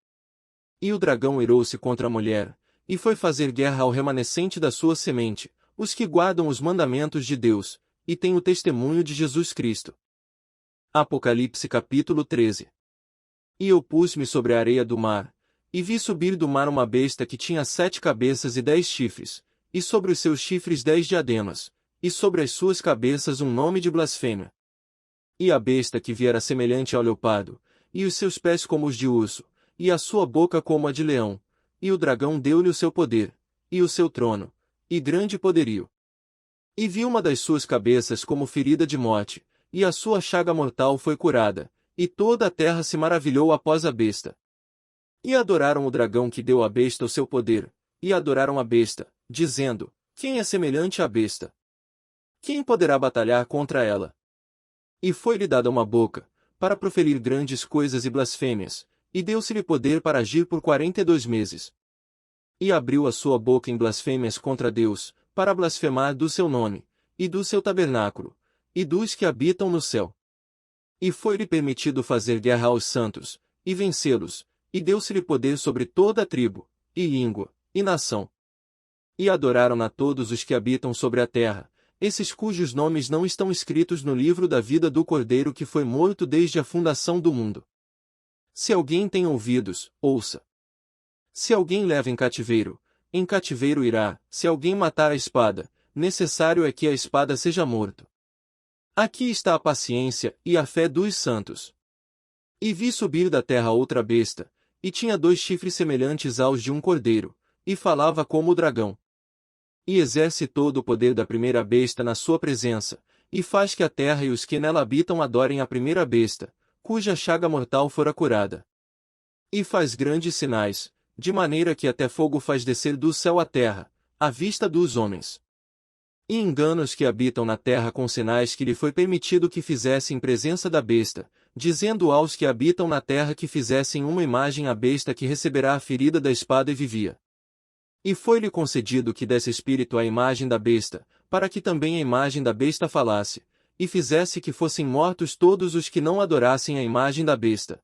E o dragão irou-se contra a mulher, e foi fazer guerra ao remanescente da sua semente, os que guardam os mandamentos de Deus, e têm o testemunho de Jesus Cristo. Apocalipse capítulo 13. E eu pus-me sobre a areia do mar, E vi subir do mar uma besta que tinha 7 cabeças e 10 chifres, e sobre os seus chifres 10 diademas, e sobre as suas cabeças um nome de blasfêmia. E a besta que vi era semelhante ao leopardo, e os seus pés como os de urso, e a sua boca como a de leão, e o dragão deu-lhe o seu poder, e o seu trono, e grande poderio. E vi uma das suas cabeças como ferida de morte, e a sua chaga mortal foi curada, e toda a terra se maravilhou após a besta. E adoraram o dragão que deu à besta o seu poder, e adoraram a besta, dizendo: Quem é semelhante à besta? Quem poderá batalhar contra ela? E foi-lhe dada uma boca, para proferir grandes coisas e blasfêmias, e deu-se-lhe poder para agir por 42 meses. E abriu a sua boca em blasfêmias contra Deus, para blasfemar do seu nome, e do seu tabernáculo, e dos que habitam no céu. E foi-lhe permitido fazer guerra aos santos, e vencê-los, e deu-se-lhe poder sobre toda a tribo, e língua, e nação. E adoraram-na todos os que habitam sobre a terra, esses cujos nomes não estão escritos no livro da vida do Cordeiro que foi morto desde a fundação do mundo. Se alguém tem ouvidos, ouça. Se alguém leva em cativeiro irá, se alguém matar a espada, necessário é que a espada seja morto. Aqui está a paciência e a fé dos santos. E vi subir da terra outra besta, e tinha 2 chifres semelhantes aos de um cordeiro, e falava como o dragão. E exerce todo o poder da primeira besta na sua presença, e faz que a terra e os que nela habitam adorem a primeira besta, cuja chaga mortal fora curada. E faz grandes sinais, de maneira que até fogo faz descer do céu à terra, à vista dos homens. E engana os que habitam na terra com sinais que lhe foi permitido que fizesse em presença da besta, dizendo aos que habitam na terra que fizessem uma imagem à besta que receberá a ferida da espada e vivia. E foi-lhe concedido que desse espírito à imagem da besta, para que também a imagem da besta falasse, e fizesse que fossem mortos todos os que não adorassem a imagem da besta.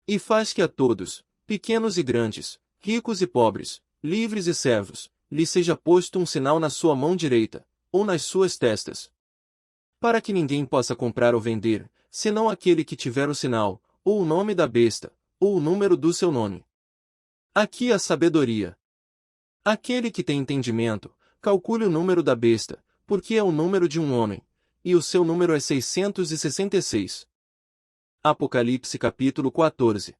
E faz que a todos, pequenos e grandes, ricos e pobres, livres e servos, lhe seja posto um sinal na sua mão direita, ou nas suas testas. Para que ninguém possa comprar ou vender, senão aquele que tiver o sinal, ou o nome da besta, ou o número do seu nome. Aqui a sabedoria. Aquele que tem entendimento, calcule o número da besta, porque é o número de um homem, e o seu número é 666. Apocalipse capítulo 14.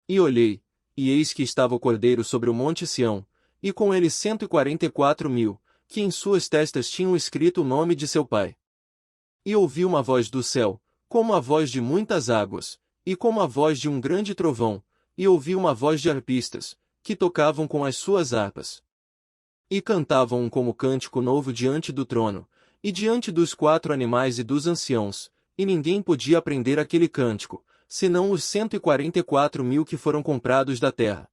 E olhei, e eis que estava o Cordeiro sobre o monte Sião, e com ele 144.000, que em suas testas tinham escrito o nome de seu Pai. E ouvi uma voz do céu, como a voz de muitas águas, e como a voz de um grande trovão, e ouvi uma voz de harpistas, que tocavam com as suas harpas. E cantavam um como cântico novo diante do trono, e diante dos 4 animais e dos anciãos, e ninguém podia aprender aquele cântico, senão os 144.000 que foram comprados da terra.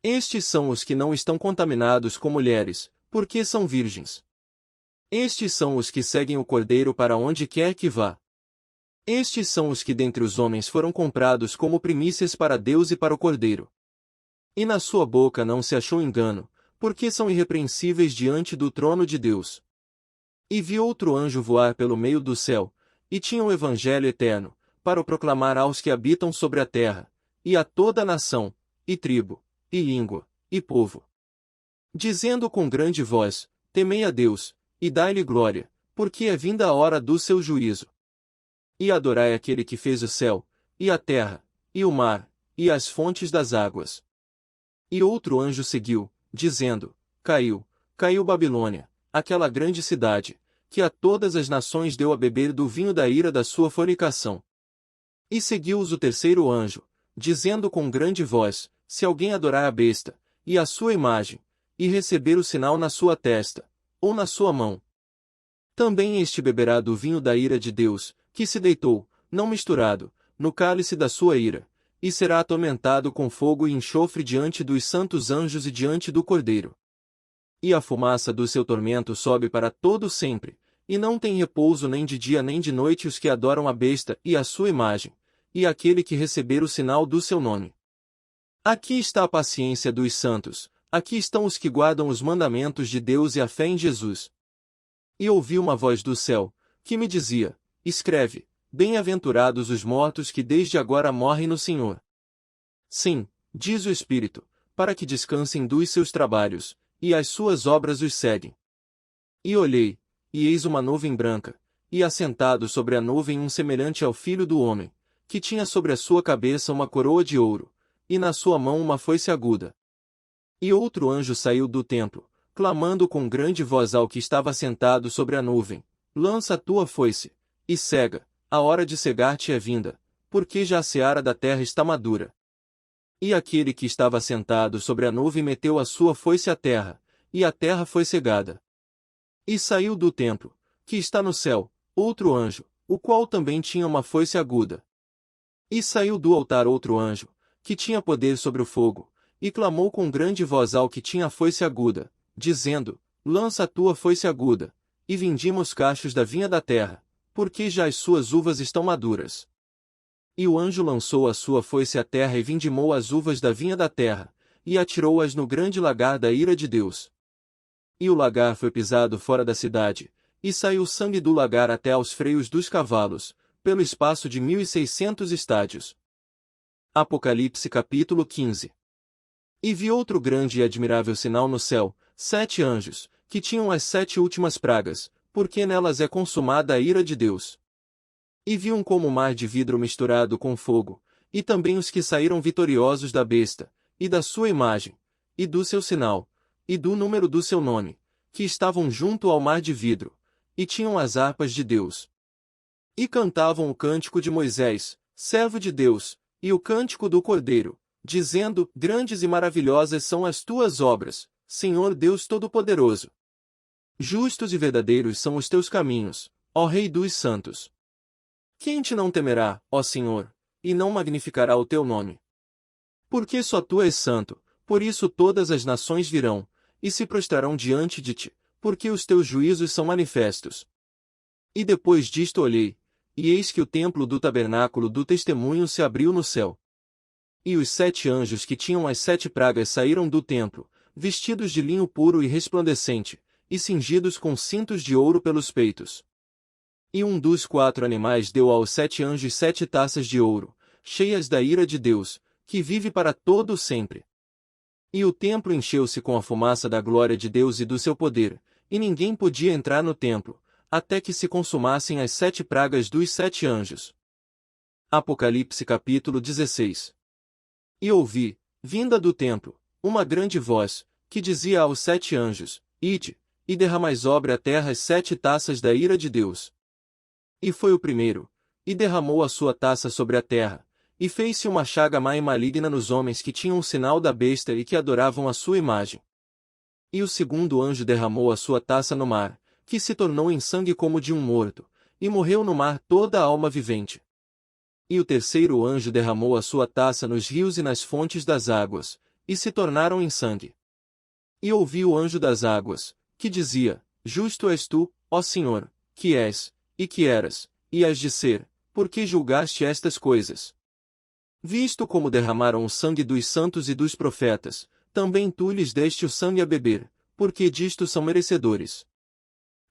Estes são os que não estão contaminados com mulheres, porque são virgens. Estes são os que seguem o Cordeiro para onde quer que vá. Estes são os que dentre os homens foram comprados como primícias para Deus e para o Cordeiro. E na sua boca não se achou engano, porque são irrepreensíveis diante do trono de Deus. E vi outro anjo voar pelo meio do céu, e tinha o evangelho eterno, para o proclamar aos que habitam sobre a terra, e a toda nação, e tribo, e língua, e povo. Dizendo com grande voz: Temei a Deus, e dai-lhe glória, porque é vinda a hora do seu juízo. E adorai aquele que fez o céu, e a terra, e o mar, e as fontes das águas. E outro anjo seguiu, dizendo: Caiu, caiu Babilônia, aquela grande cidade, que a todas as nações deu a beber do vinho da ira da sua fornicação. E seguiu-os o terceiro anjo, dizendo com grande voz: Se alguém adorar a besta, e a sua imagem, e receber o sinal na sua testa, ou na sua mão, também este beberá do vinho da ira de Deus, que se deitou, não misturado, no cálice da sua ira, e será atormentado com fogo e enxofre diante dos santos anjos e diante do Cordeiro. E a fumaça do seu tormento sobe para todo sempre, e não tem repouso nem de dia nem de noite os que adoram a besta e a sua imagem, e aquele que receber o sinal do seu nome. Aqui está a paciência dos santos, aqui estão os que guardam os mandamentos de Deus e a fé em Jesus. E ouvi uma voz do céu, que me dizia: Escreve, bem-aventurados os mortos que desde agora morrem no Senhor. Sim, diz o Espírito, para que descansem dos seus trabalhos, e as suas obras os seguem. E olhei, e eis uma nuvem branca, e assentado sobre a nuvem um semelhante ao Filho do Homem, que tinha sobre a sua cabeça uma coroa de ouro, e na sua mão uma foice aguda. E outro anjo saiu do templo, clamando com grande voz ao que estava sentado sobre a nuvem: lança a tua foice, e cega, a hora de cegar-te é vinda, porque já a seara da terra está madura. E aquele que estava sentado sobre a nuvem meteu a sua foice à terra, e a terra foi cegada. E saiu do templo, que está no céu, outro anjo, o qual também tinha uma foice aguda. E saiu do altar outro anjo, que tinha poder sobre o fogo, e clamou com grande voz ao que tinha a foice aguda, dizendo: lança a tua foice aguda, e vindima os cachos da vinha da terra, porque já as suas uvas estão maduras. E o anjo lançou a sua foice à terra e vindimou as uvas da vinha da terra, e atirou-as no grande lagar da ira de Deus. E o lagar foi pisado fora da cidade, e saiu sangue do lagar até aos freios dos cavalos, pelo espaço de 1.600 estádios. Apocalipse capítulo 15. E vi outro grande e admirável sinal no céu, 7 anjos, que tinham as 7 últimas pragas, porque nelas é consumada a ira de Deus. E vi um como mar de vidro misturado com fogo, e também os que saíram vitoriosos da besta, e da sua imagem, e do seu sinal, e do número do seu nome, que estavam junto ao mar de vidro, e tinham as harpas de Deus. E cantavam o cântico de Moisés, servo de Deus, e o cântico do Cordeiro, dizendo: grandes e maravilhosas são as tuas obras, Senhor Deus Todo-Poderoso. Justos e verdadeiros são os teus caminhos, ó Rei dos santos. Quem te não temerá, ó Senhor, e não magnificará o teu nome? Porque só tu és santo, por isso todas as nações virão, e se prostrarão diante de ti, porque os teus juízos são manifestos. E depois disto olhei, e eis que o templo do tabernáculo do testemunho se abriu no céu. E os 7 anjos que tinham as 7 pragas saíram do templo, vestidos de linho puro e resplandecente, e cingidos com cintos de ouro pelos peitos. E um dos 4 animais deu aos 7 anjos 7 taças de ouro, cheias da ira de Deus, que vive para todo o sempre. E o templo encheu-se com a fumaça da glória de Deus e do seu poder, e ninguém podia entrar no templo, até que se consumassem as 7 pragas dos 7 anjos. Apocalipse capítulo 16. E ouvi, vinda do templo, uma grande voz, que dizia aos 7 anjos: ide, e derramai sobre a terra as 7 taças da ira de Deus. E foi o primeiro, e derramou a sua taça sobre a terra, e fez-se uma chaga má e maligna nos homens que tinham o sinal da besta e que adoravam a sua imagem. E o segundo anjo derramou a sua taça no mar, que se tornou em sangue como de um morto, e morreu no mar toda a alma vivente. E o terceiro anjo derramou a sua taça nos rios e nas fontes das águas, e se tornaram em sangue. E ouvi o anjo das águas, que dizia: justo és tu, ó Senhor, que és, e que eras, e has de ser, porque julgaste estas coisas. Visto como derramaram o sangue dos santos e dos profetas, também tu lhes deste o sangue a beber, porque disto são merecedores.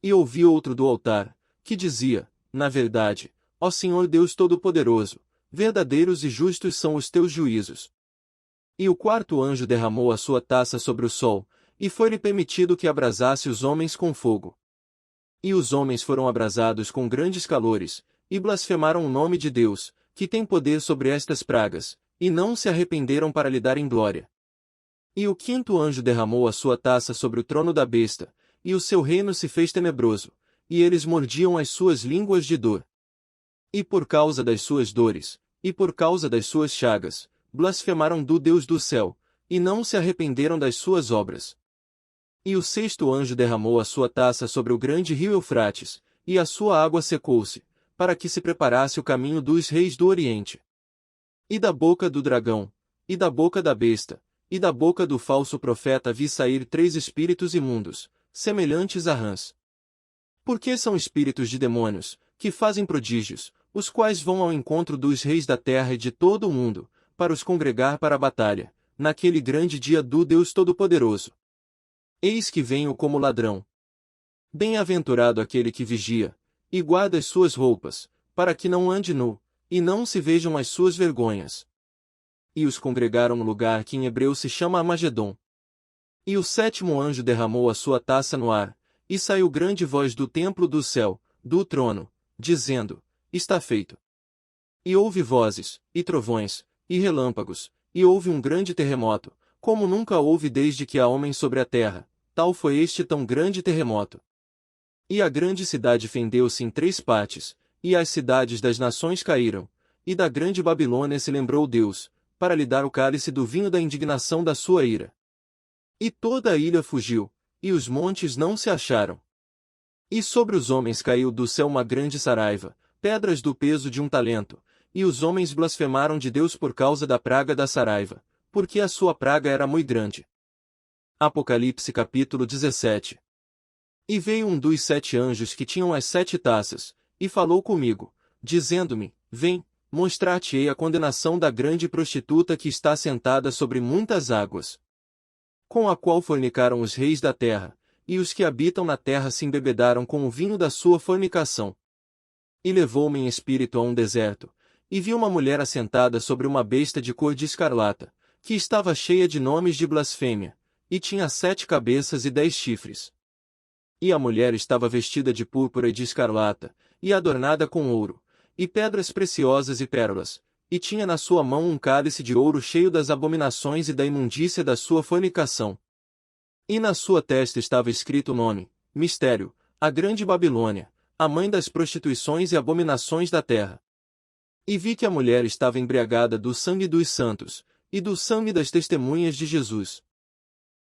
E ouvi outro do altar, que dizia: na verdade, ó Senhor Deus Todo-Poderoso, verdadeiros e justos são os teus juízos. E o quarto anjo derramou a sua taça sobre o sol, e foi-lhe permitido que abrasasse os homens com fogo. E os homens foram abrasados com grandes calores, e blasfemaram o nome de Deus, que tem poder sobre estas pragas, e não se arrependeram para lhe darem glória. E o quinto anjo derramou a sua taça sobre o trono da besta, e o seu reino se fez tenebroso, e eles mordiam as suas línguas de dor. E por causa das suas dores, e por causa das suas chagas, blasfemaram do Deus do céu, e não se arrependeram das suas obras. E o sexto anjo derramou a sua taça sobre o grande rio Eufrates, e a sua água secou-se, para que se preparasse o caminho dos reis do Oriente. E da boca do dragão, e da boca da besta, e da boca do falso profeta vi sair 3 espíritos imundos, semelhantes a rãs. Porque são espíritos de demônios, que fazem prodígios, os quais vão ao encontro dos reis da terra e de todo o mundo, para os congregar para a batalha, naquele grande dia do Deus Todo-Poderoso. Eis que venho como ladrão. Bem-aventurado aquele que vigia, e guarda as suas roupas, para que não ande nu, e não se vejam as suas vergonhas. E os congregaram no lugar que em hebreu se chama Amagedom. E o sétimo anjo derramou a sua taça no ar, e saiu grande voz do templo do céu, do trono, dizendo: Está feito. E houve vozes, e trovões, e relâmpagos, e houve um grande terremoto, como nunca houve desde que há homem sobre a terra, tal foi este tão grande terremoto. E a grande cidade fendeu-se em 3 partes, e as cidades das nações caíram, e da grande Babilônia se lembrou Deus, para lhe dar o cálice do vinho da indignação da sua ira. E toda a ilha fugiu, e os montes não se acharam. E sobre os homens caiu do céu uma grande saraiva, pedras do peso de 1 talento, e os homens blasfemaram de Deus por causa da praga da saraiva, porque a sua praga era muito grande. Apocalipse capítulo 17. E veio um dos 7 anjos que tinham as 7 taças, e falou comigo, dizendo-me: Vem, mostrar-te-ei a condenação da grande prostituta que está sentada sobre muitas águas, com a qual fornicaram os reis da terra, e os que habitam na terra se embebedaram com o vinho da sua fornicação. E levou-me em espírito a um deserto, e vi uma mulher assentada sobre uma besta de cor de escarlata, que estava cheia de nomes de blasfêmia, e tinha 7 cabeças e 10 chifres. E a mulher estava vestida de púrpura e de escarlata, e adornada com ouro, e pedras preciosas e pérolas, e tinha na sua mão um cálice de ouro cheio das abominações e da imundícia da sua fornicação. E na sua testa estava escrito o nome, Mistério, a grande Babilônia, a mãe das prostituições e abominações da terra. E vi que a mulher estava embriagada do sangue dos santos, e do sangue das testemunhas de Jesus.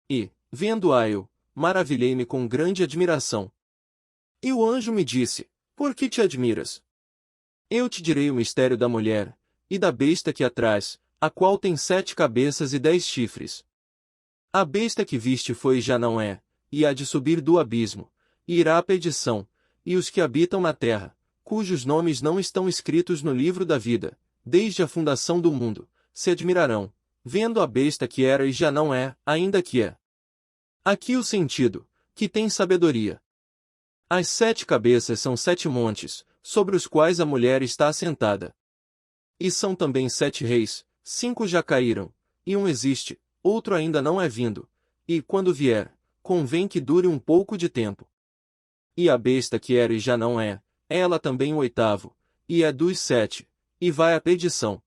E, vendo-a eu, maravilhei-me com grande admiração. E o anjo me disse: Por que te admiras? Eu te direi o mistério da mulher, e da besta que a traz, a qual tem 7 cabeças e 10 chifres. A besta que viste foi e já não é, e há de subir do abismo, e irá à perdição, e os que habitam na terra, cujos nomes não estão escritos no livro da vida, desde a fundação do mundo, se admirarão, vendo a besta que era e já não é, ainda que é. Aqui o sentido, que tem sabedoria. As 7 cabeças são 7 montes, sobre os quais a mulher está assentada. E são também 7 reis, 5 já caíram, e um existe, outro ainda não é vindo, e, quando vier, convém que dure um pouco de tempo. E a besta que era e já não é, ela também o 8º, e é dos 7, e vai à perdição.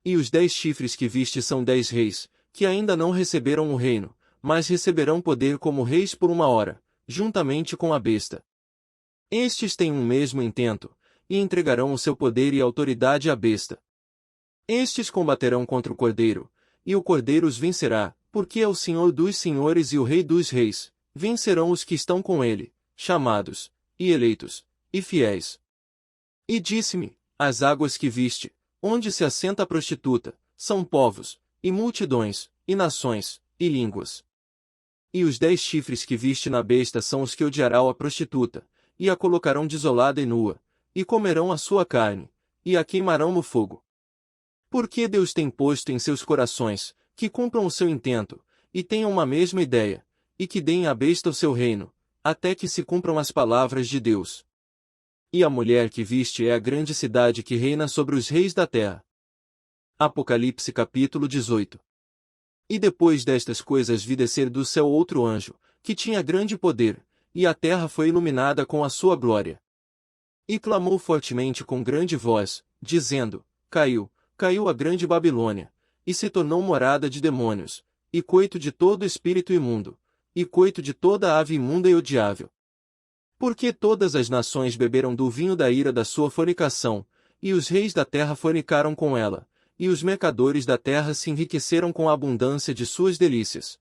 E os 10 chifres que viste são 10 reis, que ainda não receberam o reino, mas receberão poder como reis por 1 hora, juntamente com a besta. Estes têm um mesmo intento, e entregarão o seu poder e autoridade à besta. Estes combaterão contra o Cordeiro, e o Cordeiro os vencerá, porque é o Senhor dos senhores e o Rei dos reis, vencerão os que estão com ele, chamados, e eleitos, e fiéis. E disse-me: As águas que viste, onde se assenta a prostituta, são povos, e multidões, e nações, e línguas. E os 10 chifres que viste na besta são os que odiarão a prostituta, e a colocarão desolada e nua, e comerão a sua carne, e a queimarão no fogo. Porque Deus tem posto em seus corações, que cumpram o seu intento, e tenham uma mesma ideia, e que deem à besta o seu reino, até que se cumpram as palavras de Deus. E a mulher que viste é a grande cidade que reina sobre os reis da terra. Apocalipse capítulo 18. E depois destas coisas vi descer do céu outro anjo, que tinha grande poder, e a terra foi iluminada com a sua glória. E clamou fortemente com grande voz, dizendo: Caiu, caiu a grande Babilônia, e se tornou morada de demônios, e coito de todo espírito imundo, e coito de toda ave imunda e odiável. Porque todas as nações beberam do vinho da ira da sua fornicação, e os reis da terra fornicaram com ela, e os mercadores da terra se enriqueceram com a abundância de suas delícias.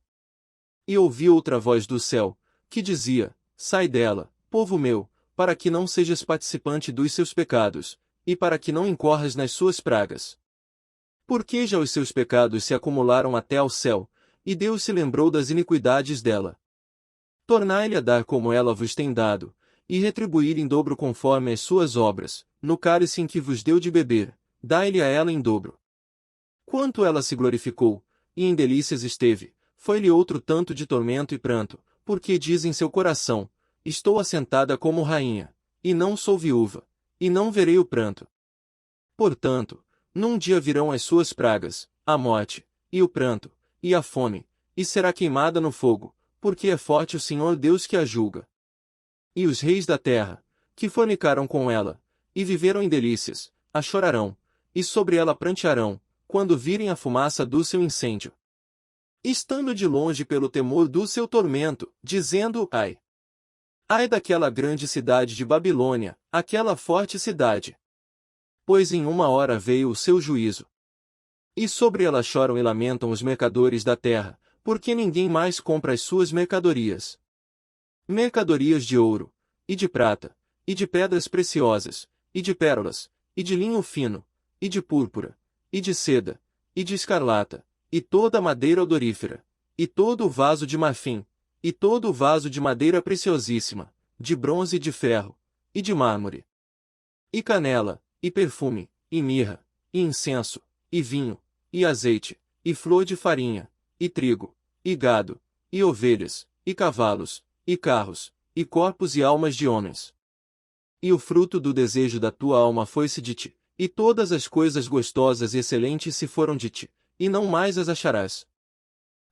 E ouvi outra voz do céu, que dizia: Sai dela, povo meu, para que não sejas participante dos seus pecados, e para que não incorras nas suas pragas. Porque já os seus pecados se acumularam até ao céu, e Deus se lembrou das iniquidades dela. Tornai-lhe a dar como ela vos tem dado, e retribuir em dobro conforme as suas obras, no cálice em que vos deu de beber, dai-lhe a ela em dobro. Quanto ela se glorificou, e em delícias esteve, foi-lhe outro tanto de tormento e pranto, porque diz em seu coração: Estou assentada como rainha, e não sou viúva, e não verei o pranto. Portanto, num dia virão as suas pragas, a morte, e o pranto, e a fome, e será queimada no fogo, porque é forte o Senhor Deus que a julga. E os reis da terra, que fornicaram com ela, e viveram em delícias, a chorarão, e sobre ela prantearão, quando virem a fumaça do seu incêndio. Estando de longe pelo temor do seu tormento, dizendo, ai! Ai daquela grande cidade de Babilônia, aquela forte cidade! Pois em uma hora veio o seu juízo. E sobre ela choram e lamentam os mercadores da terra, porque ninguém mais compra as suas mercadorias. Mercadorias de ouro, e de prata, e de pedras preciosas, e de pérolas, e de linho fino, e de púrpura, e de seda, e de escarlata, e toda a madeira odorífera, e todo o vaso de marfim, e todo o vaso de madeira preciosíssima, de bronze e de ferro, e de mármore, e canela, e perfume, e mirra, e incenso, e vinho, e azeite, e flor de farinha, e trigo, e gado, e ovelhas, e cavalos, e carros, e corpos e almas de homens. E o fruto do desejo da tua alma foi-se de ti, e todas as coisas gostosas e excelentes se foram de ti, e não mais as acharás.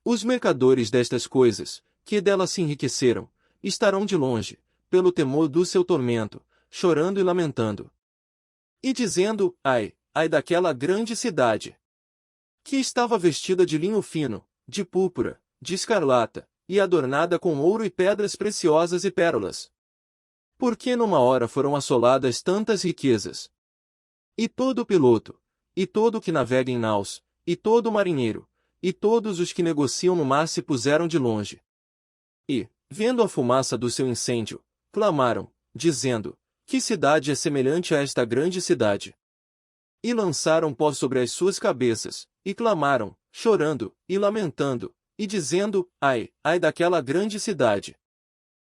Os mercadores destas coisas, que dela se enriqueceram, estarão de longe, pelo temor do seu tormento, chorando e lamentando. E dizendo, ai, ai daquela grande cidade, que estava vestida de linho fino, de púrpura, de escarlata, e adornada com ouro e pedras preciosas e pérolas. Porque numa hora foram assoladas tantas riquezas. E todo piloto, e todo que navega em naus, e todo marinheiro, e todos os que negociam no mar se puseram de longe. E, vendo a fumaça do seu incêndio, clamaram, dizendo, que cidade é semelhante a esta grande cidade? E lançaram pó sobre as suas cabeças, e clamaram, chorando, e lamentando, e dizendo, ai, ai daquela grande cidade!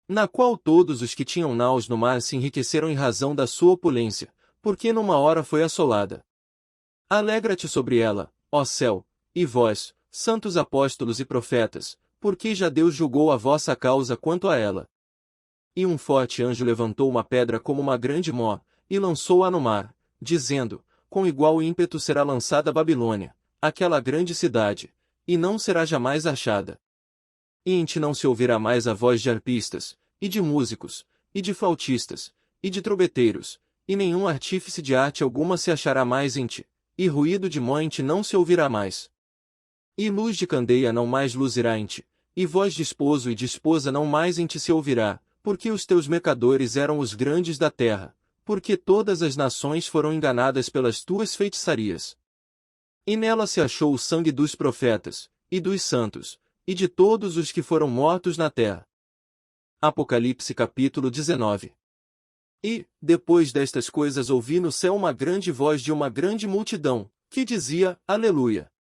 Na qual todos os que tinham naus no mar se enriqueceram em razão da sua opulência, porque numa hora foi assolada. Alegra-te sobre ela, ó céu, e vós, santos apóstolos e profetas, porque já Deus julgou a vossa causa quanto a ela. E um forte anjo levantou uma pedra como uma grande mó, e lançou-a no mar, dizendo, com igual ímpeto será lançada a Babilônia, aquela grande cidade, e não será jamais achada. E em ti não se ouvirá mais a voz de arpistas, e de músicos, e de flautistas, e de trombeteiros, e nenhum artífice de arte alguma se achará mais em ti, e ruído de mó em ti não se ouvirá mais. E luz de candeia não mais luzirá em ti, e voz de esposo e de esposa não mais em ti se ouvirá, porque os teus mercadores eram os grandes da terra, porque todas as nações foram enganadas pelas tuas feitiçarias. E nela se achou o sangue dos profetas, e dos santos, e de todos os que foram mortos na terra. Apocalipse capítulo 19. E, depois destas coisas ouvi no céu uma grande voz de uma grande multidão, que dizia, Aleluia!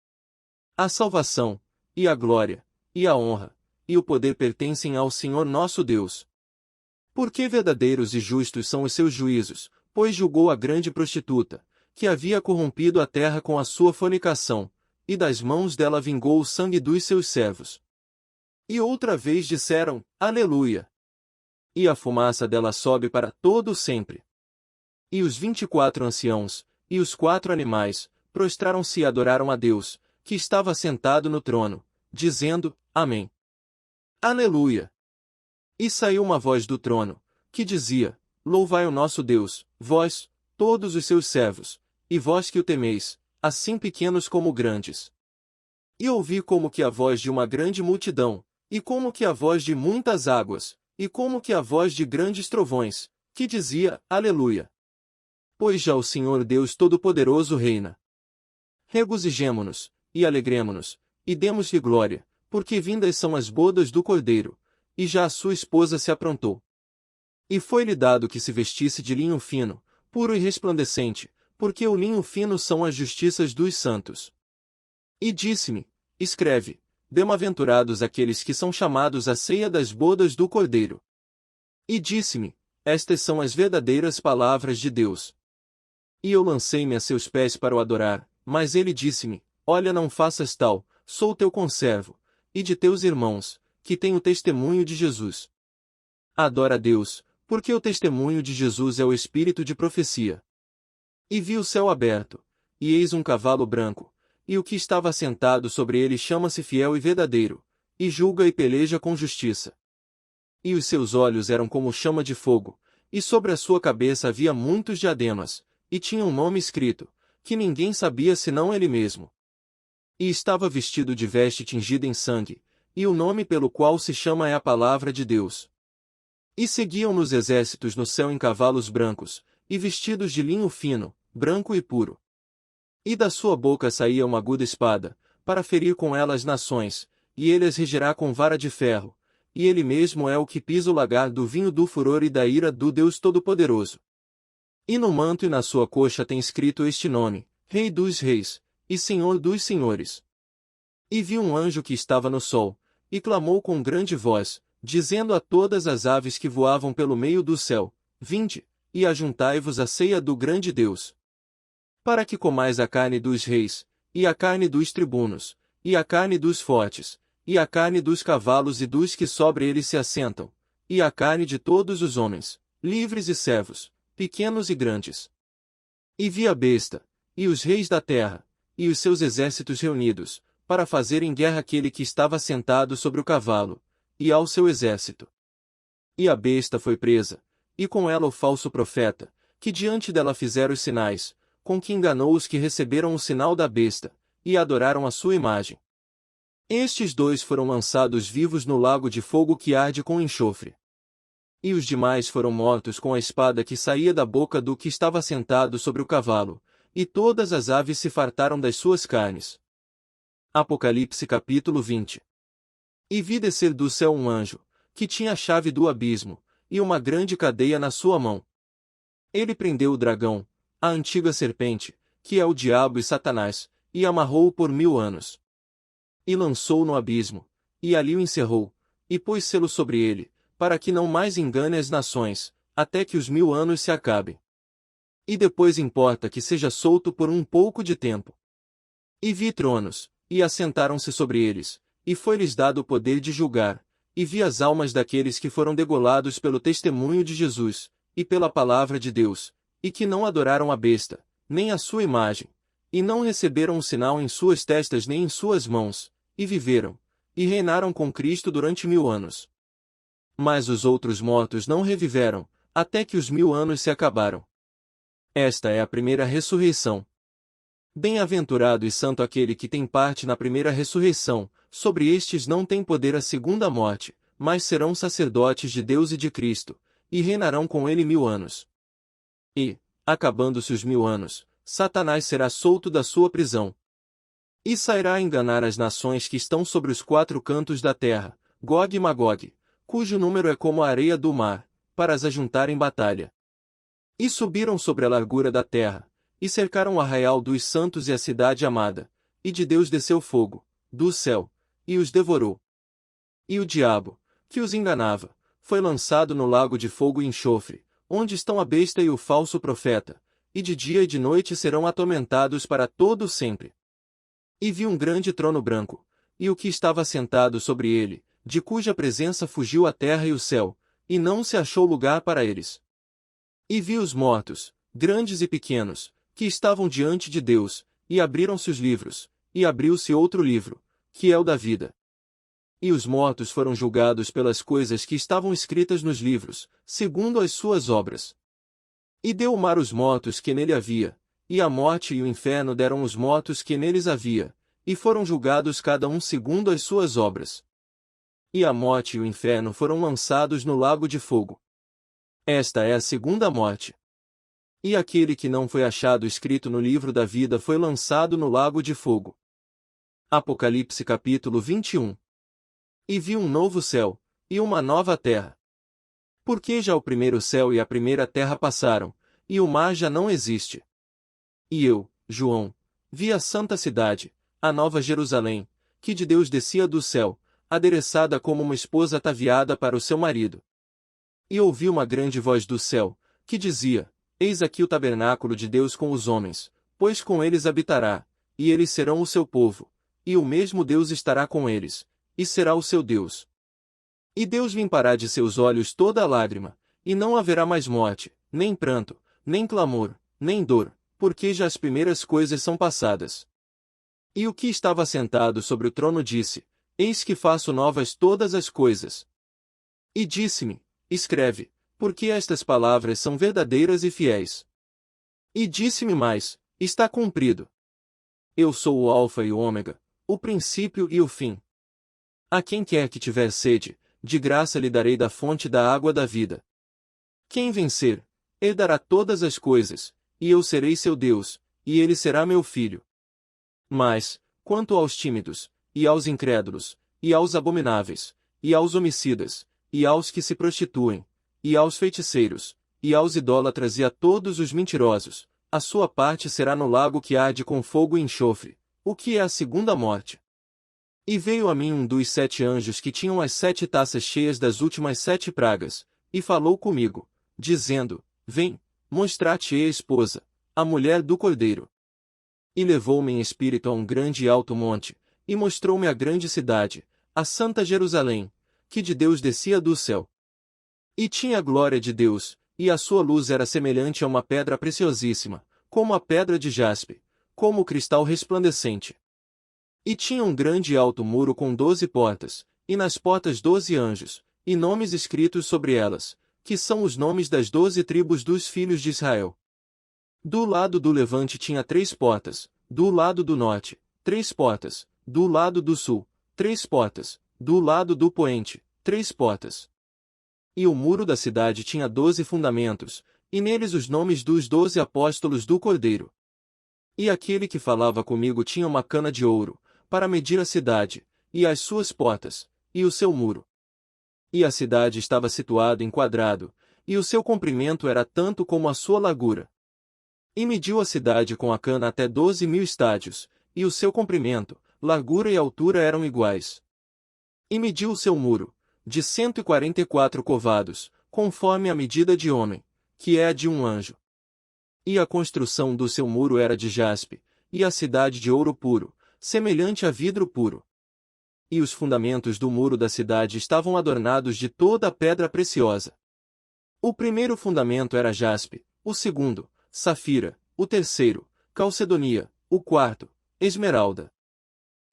A salvação, e a glória, e a honra, e o poder pertencem ao Senhor nosso Deus. Porque verdadeiros e justos são os seus juízos, pois julgou a grande prostituta, que havia corrompido a terra com a sua fornicação, e das mãos dela vingou o sangue dos seus servos. E outra vez disseram, Aleluia! E a fumaça dela sobe para todo o sempre. E os 24 anciãos, e os 4 animais, prostraram-se e adoraram a Deus, que estava sentado no trono, dizendo, Amém. Aleluia! E saiu uma voz do trono, que dizia, Louvai o nosso Deus, vós, todos os seus servos, e vós que o temeis, assim pequenos como grandes. E ouvi como que a voz de uma grande multidão, e como que a voz de muitas águas, e como que a voz de grandes trovões, que dizia, Aleluia! Pois já o Senhor Deus Todo-Poderoso reina. Regozijemo-nos, e alegremo-nos, e demos-lhe glória, porque vindas são as bodas do Cordeiro, e já a sua esposa se aprontou. E foi-lhe dado que se vestisse de linho fino, puro e resplandecente, porque o linho fino são as justiças dos santos. E disse-me, escreve, bem-aventurados aqueles que são chamados à ceia das bodas do Cordeiro. E disse-me, estas são as verdadeiras palavras de Deus. E eu lancei-me a seus pés para o adorar, mas ele disse-me, olha não faças tal, sou teu conservo, e de teus irmãos, que têm o testemunho de Jesus. Adora a Deus, porque o testemunho de Jesus é o espírito de profecia. E vi o céu aberto, e eis um cavalo branco, e o que estava assentado sobre ele chama-se Fiel e Verdadeiro, e julga e peleja com justiça. E os seus olhos eram como chama de fogo, e sobre a sua cabeça havia muitos diademas, e tinha um nome escrito, que ninguém sabia senão ele mesmo. E estava vestido de veste tingida em sangue, e o nome pelo qual se chama é a Palavra de Deus. E seguiam-nos exércitos no céu em cavalos brancos, e vestidos de linho fino, branco e puro. E da sua boca saía uma aguda espada, para ferir com ela as nações, e ele as regerá com vara de ferro, e ele mesmo é o que pisa o lagar do vinho do furor e da ira do Deus Todo-Poderoso. E no manto e na sua coxa tem escrito este nome, Rei dos Reis, e Senhor dos Senhores. E vi um anjo que estava no sol, e clamou com grande voz, dizendo a todas as aves que voavam pelo meio do céu, Vinde, e ajuntai-vos à ceia do grande Deus. Para que comais a carne dos reis, e a carne dos tribunos, e a carne dos fortes, e a carne dos cavalos e dos que sobre eles se assentam, e a carne de todos os homens, livres e servos, pequenos e grandes. E vi a besta, e os reis da terra, e os seus exércitos reunidos, para fazerem guerra àquele que estava sentado sobre o cavalo, e ao seu exército. E a besta foi presa, e com ela o falso profeta, que diante dela fizera os sinais, com que enganou os que receberam o sinal da besta, e adoraram a sua imagem. Estes dois foram lançados vivos no lago de fogo que arde com enxofre. E os demais foram mortos com a espada que saía da boca do que estava sentado sobre o cavalo, e todas as aves se fartaram das suas carnes. Apocalipse capítulo 20. E vi descer do céu um anjo, que tinha a chave do abismo, e uma grande cadeia na sua mão. Ele prendeu o dragão, a antiga serpente, que é o diabo e Satanás, e amarrou-o por 1000 anos. E lançou-o no abismo, e ali o encerrou, e pôs selo sobre ele, para que não mais engane as nações, até que os 1000 anos se acabem. E depois importa que seja solto por um pouco de tempo. E vi tronos, e assentaram-se sobre eles, e foi-lhes dado o poder de julgar, e vi as almas daqueles que foram degolados pelo testemunho de Jesus, e pela palavra de Deus, e que não adoraram a besta, nem a sua imagem, e não receberam um sinal em suas testas nem em suas mãos, e viveram, e reinaram com Cristo durante 1000 anos. Mas os outros mortos não reviveram, até que os 1000 anos se acabaram. Esta é a primeira ressurreição. Bem-aventurado e santo aquele que tem parte na primeira ressurreição, sobre estes não tem poder a segunda morte, mas serão sacerdotes de Deus e de Cristo, e reinarão com ele 1000 anos. E, acabando-se os 1000 anos, Satanás será solto da sua prisão. E sairá a enganar as nações que estão sobre os 4 cantos da terra, Gog e Magog, cujo número é como a areia do mar, para as ajuntar em batalha. E subiram sobre a largura da terra, e cercaram o arraial dos santos e a cidade amada, e de Deus desceu fogo, do céu, e os devorou. E o diabo, que os enganava, foi lançado no lago de fogo e enxofre, onde estão a besta e o falso profeta, e de dia e de noite serão atormentados para todo sempre. E vi um grande trono branco, e o que estava sentado sobre ele, de cuja presença fugiu a terra e o céu, e não se achou lugar para eles. E vi os mortos, grandes e pequenos, que estavam diante de Deus, e abriram-se os livros, e abriu-se outro livro, que é o da vida. E os mortos foram julgados pelas coisas que estavam escritas nos livros, segundo as suas obras. E deu o mar os mortos que nele havia, e a morte e o inferno deram os mortos que neles havia, e foram julgados cada um segundo as suas obras. E a morte e o inferno foram lançados no lago de fogo. Esta é a segunda morte. E aquele que não foi achado escrito no livro da vida foi lançado no lago de fogo. Apocalipse capítulo 21. E vi um novo céu, e uma nova terra. Porque já o primeiro céu e a primeira terra passaram, e o mar já não existe. E eu, João, vi a santa cidade, a nova Jerusalém, que de Deus descia do céu, adereçada como uma esposa ataviada para o seu marido. E ouvi uma grande voz do céu, que dizia: Eis aqui o tabernáculo de Deus com os homens, pois com eles habitará, e eles serão o seu povo, e o mesmo Deus estará com eles, e será o seu Deus. E Deus limpará de seus olhos toda a lágrima, e não haverá mais morte, nem pranto, nem clamor, nem dor, porque já as primeiras coisas são passadas. E o que estava sentado sobre o trono disse: Eis que faço novas todas as coisas. E disse-me: Escreve, porque estas palavras são verdadeiras e fiéis. E disse-me mais: Está cumprido. Eu sou o Alfa e o Ômega, o princípio e o fim. A quem quer que tiver sede, de graça lhe darei da fonte da água da vida. Quem vencer, herdará todas as coisas, e eu serei seu Deus, e ele será meu filho. Mas, quanto aos tímidos, e aos incrédulos, e aos abomináveis, e aos homicidas, e aos que se prostituem, e aos feiticeiros, e aos idólatras e a todos os mentirosos, a sua parte será no lago que arde com fogo e enxofre, o que é a segunda morte. E veio a mim um dos 7 anjos que tinham as 7 taças cheias das últimas 7 pragas, e falou comigo, dizendo: Vem, mostrar-te-ei a esposa, a mulher do Cordeiro. E levou-me em espírito a um grande e alto monte, e mostrou-me a grande cidade, a santa Jerusalém, que de Deus descia do céu. E tinha a glória de Deus, e a sua luz era semelhante a uma pedra preciosíssima, como a pedra de jaspe, como o cristal resplandecente. E tinha um grande e alto muro com 12 portas, e nas portas 12 anjos, e nomes escritos sobre elas, que são os nomes das 12 tribos dos filhos de Israel. Do lado do levante tinha 3 portas, do lado do norte, 3 portas, do lado do sul, 3 portas, do lado do poente, 3 portas. E o muro da cidade tinha 12 fundamentos, e neles os nomes dos 12 apóstolos do Cordeiro. E aquele que falava comigo tinha uma cana de ouro, para medir a cidade, e as suas portas, e o seu muro. E a cidade estava situada em quadrado, e o seu comprimento era tanto como a sua largura. E mediu a cidade com a cana até 12.000 estádios, e o seu comprimento, largura e altura eram iguais. E mediu o seu muro, de 144 covados, conforme a medida de homem, que é a de um anjo. E a construção do seu muro era de jaspe, e a cidade de ouro puro, semelhante a vidro puro. E os fundamentos do muro da cidade estavam adornados de toda a pedra preciosa. O primeiro fundamento era jaspe, o segundo, safira, o terceiro, calcedonia, o quarto, esmeralda.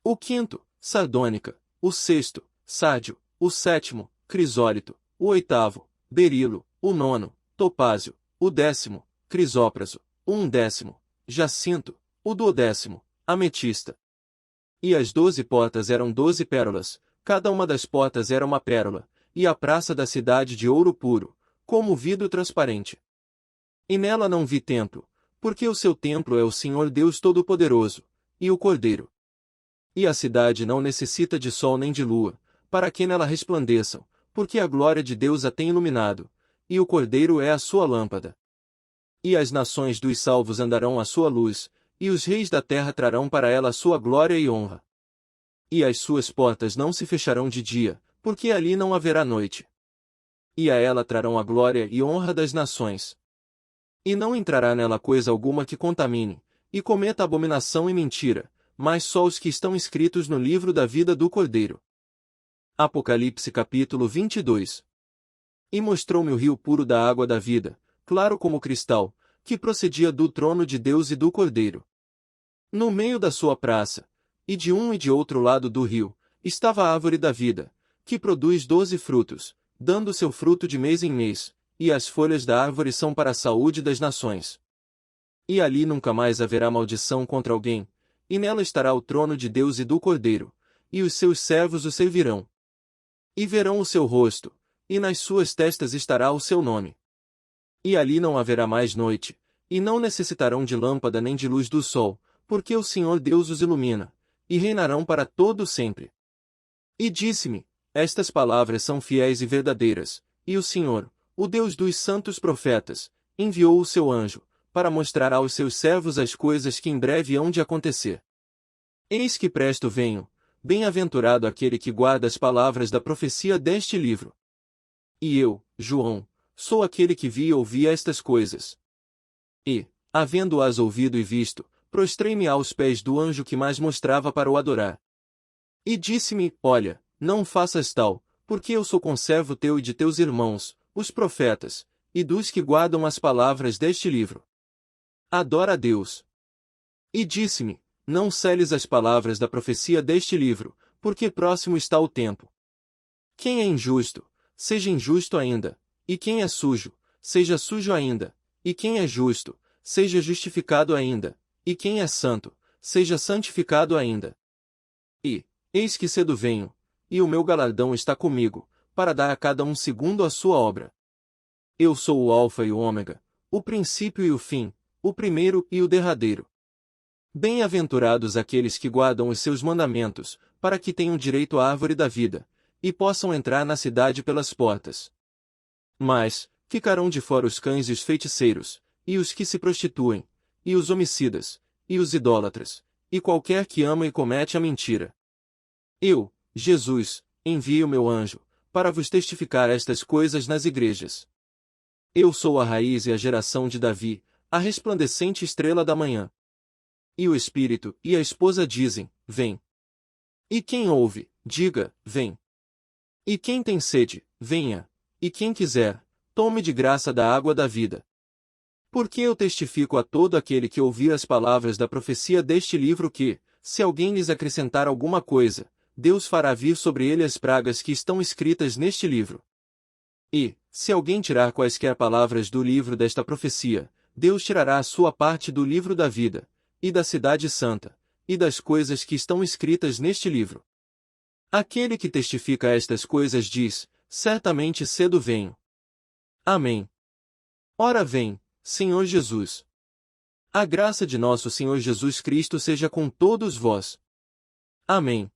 O quinto, sardônica, o sexto, sárdio, o sétimo, crisólito, o oitavo, berilo, o nono, topázio, o 10º, crisópraso, o 11º, jacinto, o 12º, ametista. E as 12 portas eram 12 pérolas, cada uma das portas era uma pérola, e a praça da cidade de ouro puro, como vidro transparente. E nela não vi templo, porque o seu templo é o Senhor Deus Todo-Poderoso, e o Cordeiro. E a cidade não necessita de sol nem de lua, para que nela resplandeçam, porque a glória de Deus a tem iluminado, e o Cordeiro é a sua lâmpada. E as nações dos salvos andarão à sua luz, e os reis da terra trarão para ela a sua glória e honra. E as suas portas não se fecharão de dia, porque ali não haverá noite. E a ela trarão a glória e honra das nações. E não entrará nela coisa alguma que contamine, e cometa abominação e mentira, mas só os que estão escritos no livro da vida do Cordeiro. Apocalipse capítulo 22. E mostrou-me o rio puro da água da vida, claro como cristal, que procedia do trono de Deus e do Cordeiro. No meio da sua praça, e de um e de outro lado do rio, estava a árvore da vida, que produz 12 frutos, dando seu fruto de mês em mês, e as folhas da árvore são para a saúde das nações. E ali nunca mais haverá maldição contra alguém, e nela estará o trono de Deus e do Cordeiro, e os seus servos o servirão. E verão o seu rosto, e nas suas testas estará o seu nome. E ali não haverá mais noite, e não necessitarão de lâmpada nem de luz do sol, porque o Senhor Deus os ilumina, e reinarão para todo sempre. E disse-me: Estas palavras são fiéis e verdadeiras, e o Senhor, o Deus dos santos profetas, enviou o seu anjo, para mostrar aos seus servos as coisas que em breve hão de acontecer. Eis que presto venho, bem-aventurado aquele que guarda as palavras da profecia deste livro. E eu, João, sou aquele que vi e ouvi estas coisas. E, havendo-as ouvido e visto, prostrei-me aos pés do anjo que mais mostrava para o adorar. E disse-me: Olha, não faças tal, porque eu sou conservo teu e de teus irmãos, os profetas, e dos que guardam as palavras deste livro. Adora a Deus. E disse-me: não seles as palavras da profecia deste livro, porque próximo está o tempo. Quem é injusto, seja injusto ainda, e quem é sujo, seja sujo ainda, e quem é justo, seja justificado ainda, e quem é santo, seja santificado ainda. E, eis que cedo venho, e o meu galardão está comigo, para dar a cada um segundo a sua obra. Eu sou o Alfa e o Ômega, o princípio e o fim, o primeiro e o derradeiro. Bem-aventurados aqueles que guardam os seus mandamentos, para que tenham direito à árvore da vida, e possam entrar na cidade pelas portas. Mas, ficarão de fora os cães e os feiticeiros, e os que se prostituem, e os homicidas, e os idólatras, e qualquer que ama e comete a mentira. Eu, Jesus, enviei o meu anjo, para vos testificar estas coisas nas igrejas. Eu sou a raiz e a geração de Davi, a resplandecente estrela da manhã. E o Espírito e a esposa dizem, vem. E quem ouve, diga, vem. E quem tem sede, venha. E quem quiser, tome de graça da água da vida. Porque eu testifico a todo aquele que ouvir as palavras da profecia deste livro que, se alguém lhes acrescentar alguma coisa, Deus fará vir sobre ele as pragas que estão escritas neste livro. E, se alguém tirar quaisquer palavras do livro desta profecia, Deus tirará a sua parte do livro da vida, e da cidade santa, e das coisas que estão escritas neste livro. Aquele que testifica estas coisas diz, certamente cedo venho. Amém. Ora vem, Senhor Jesus. A graça de nosso Senhor Jesus Cristo seja com todos vós. Amém.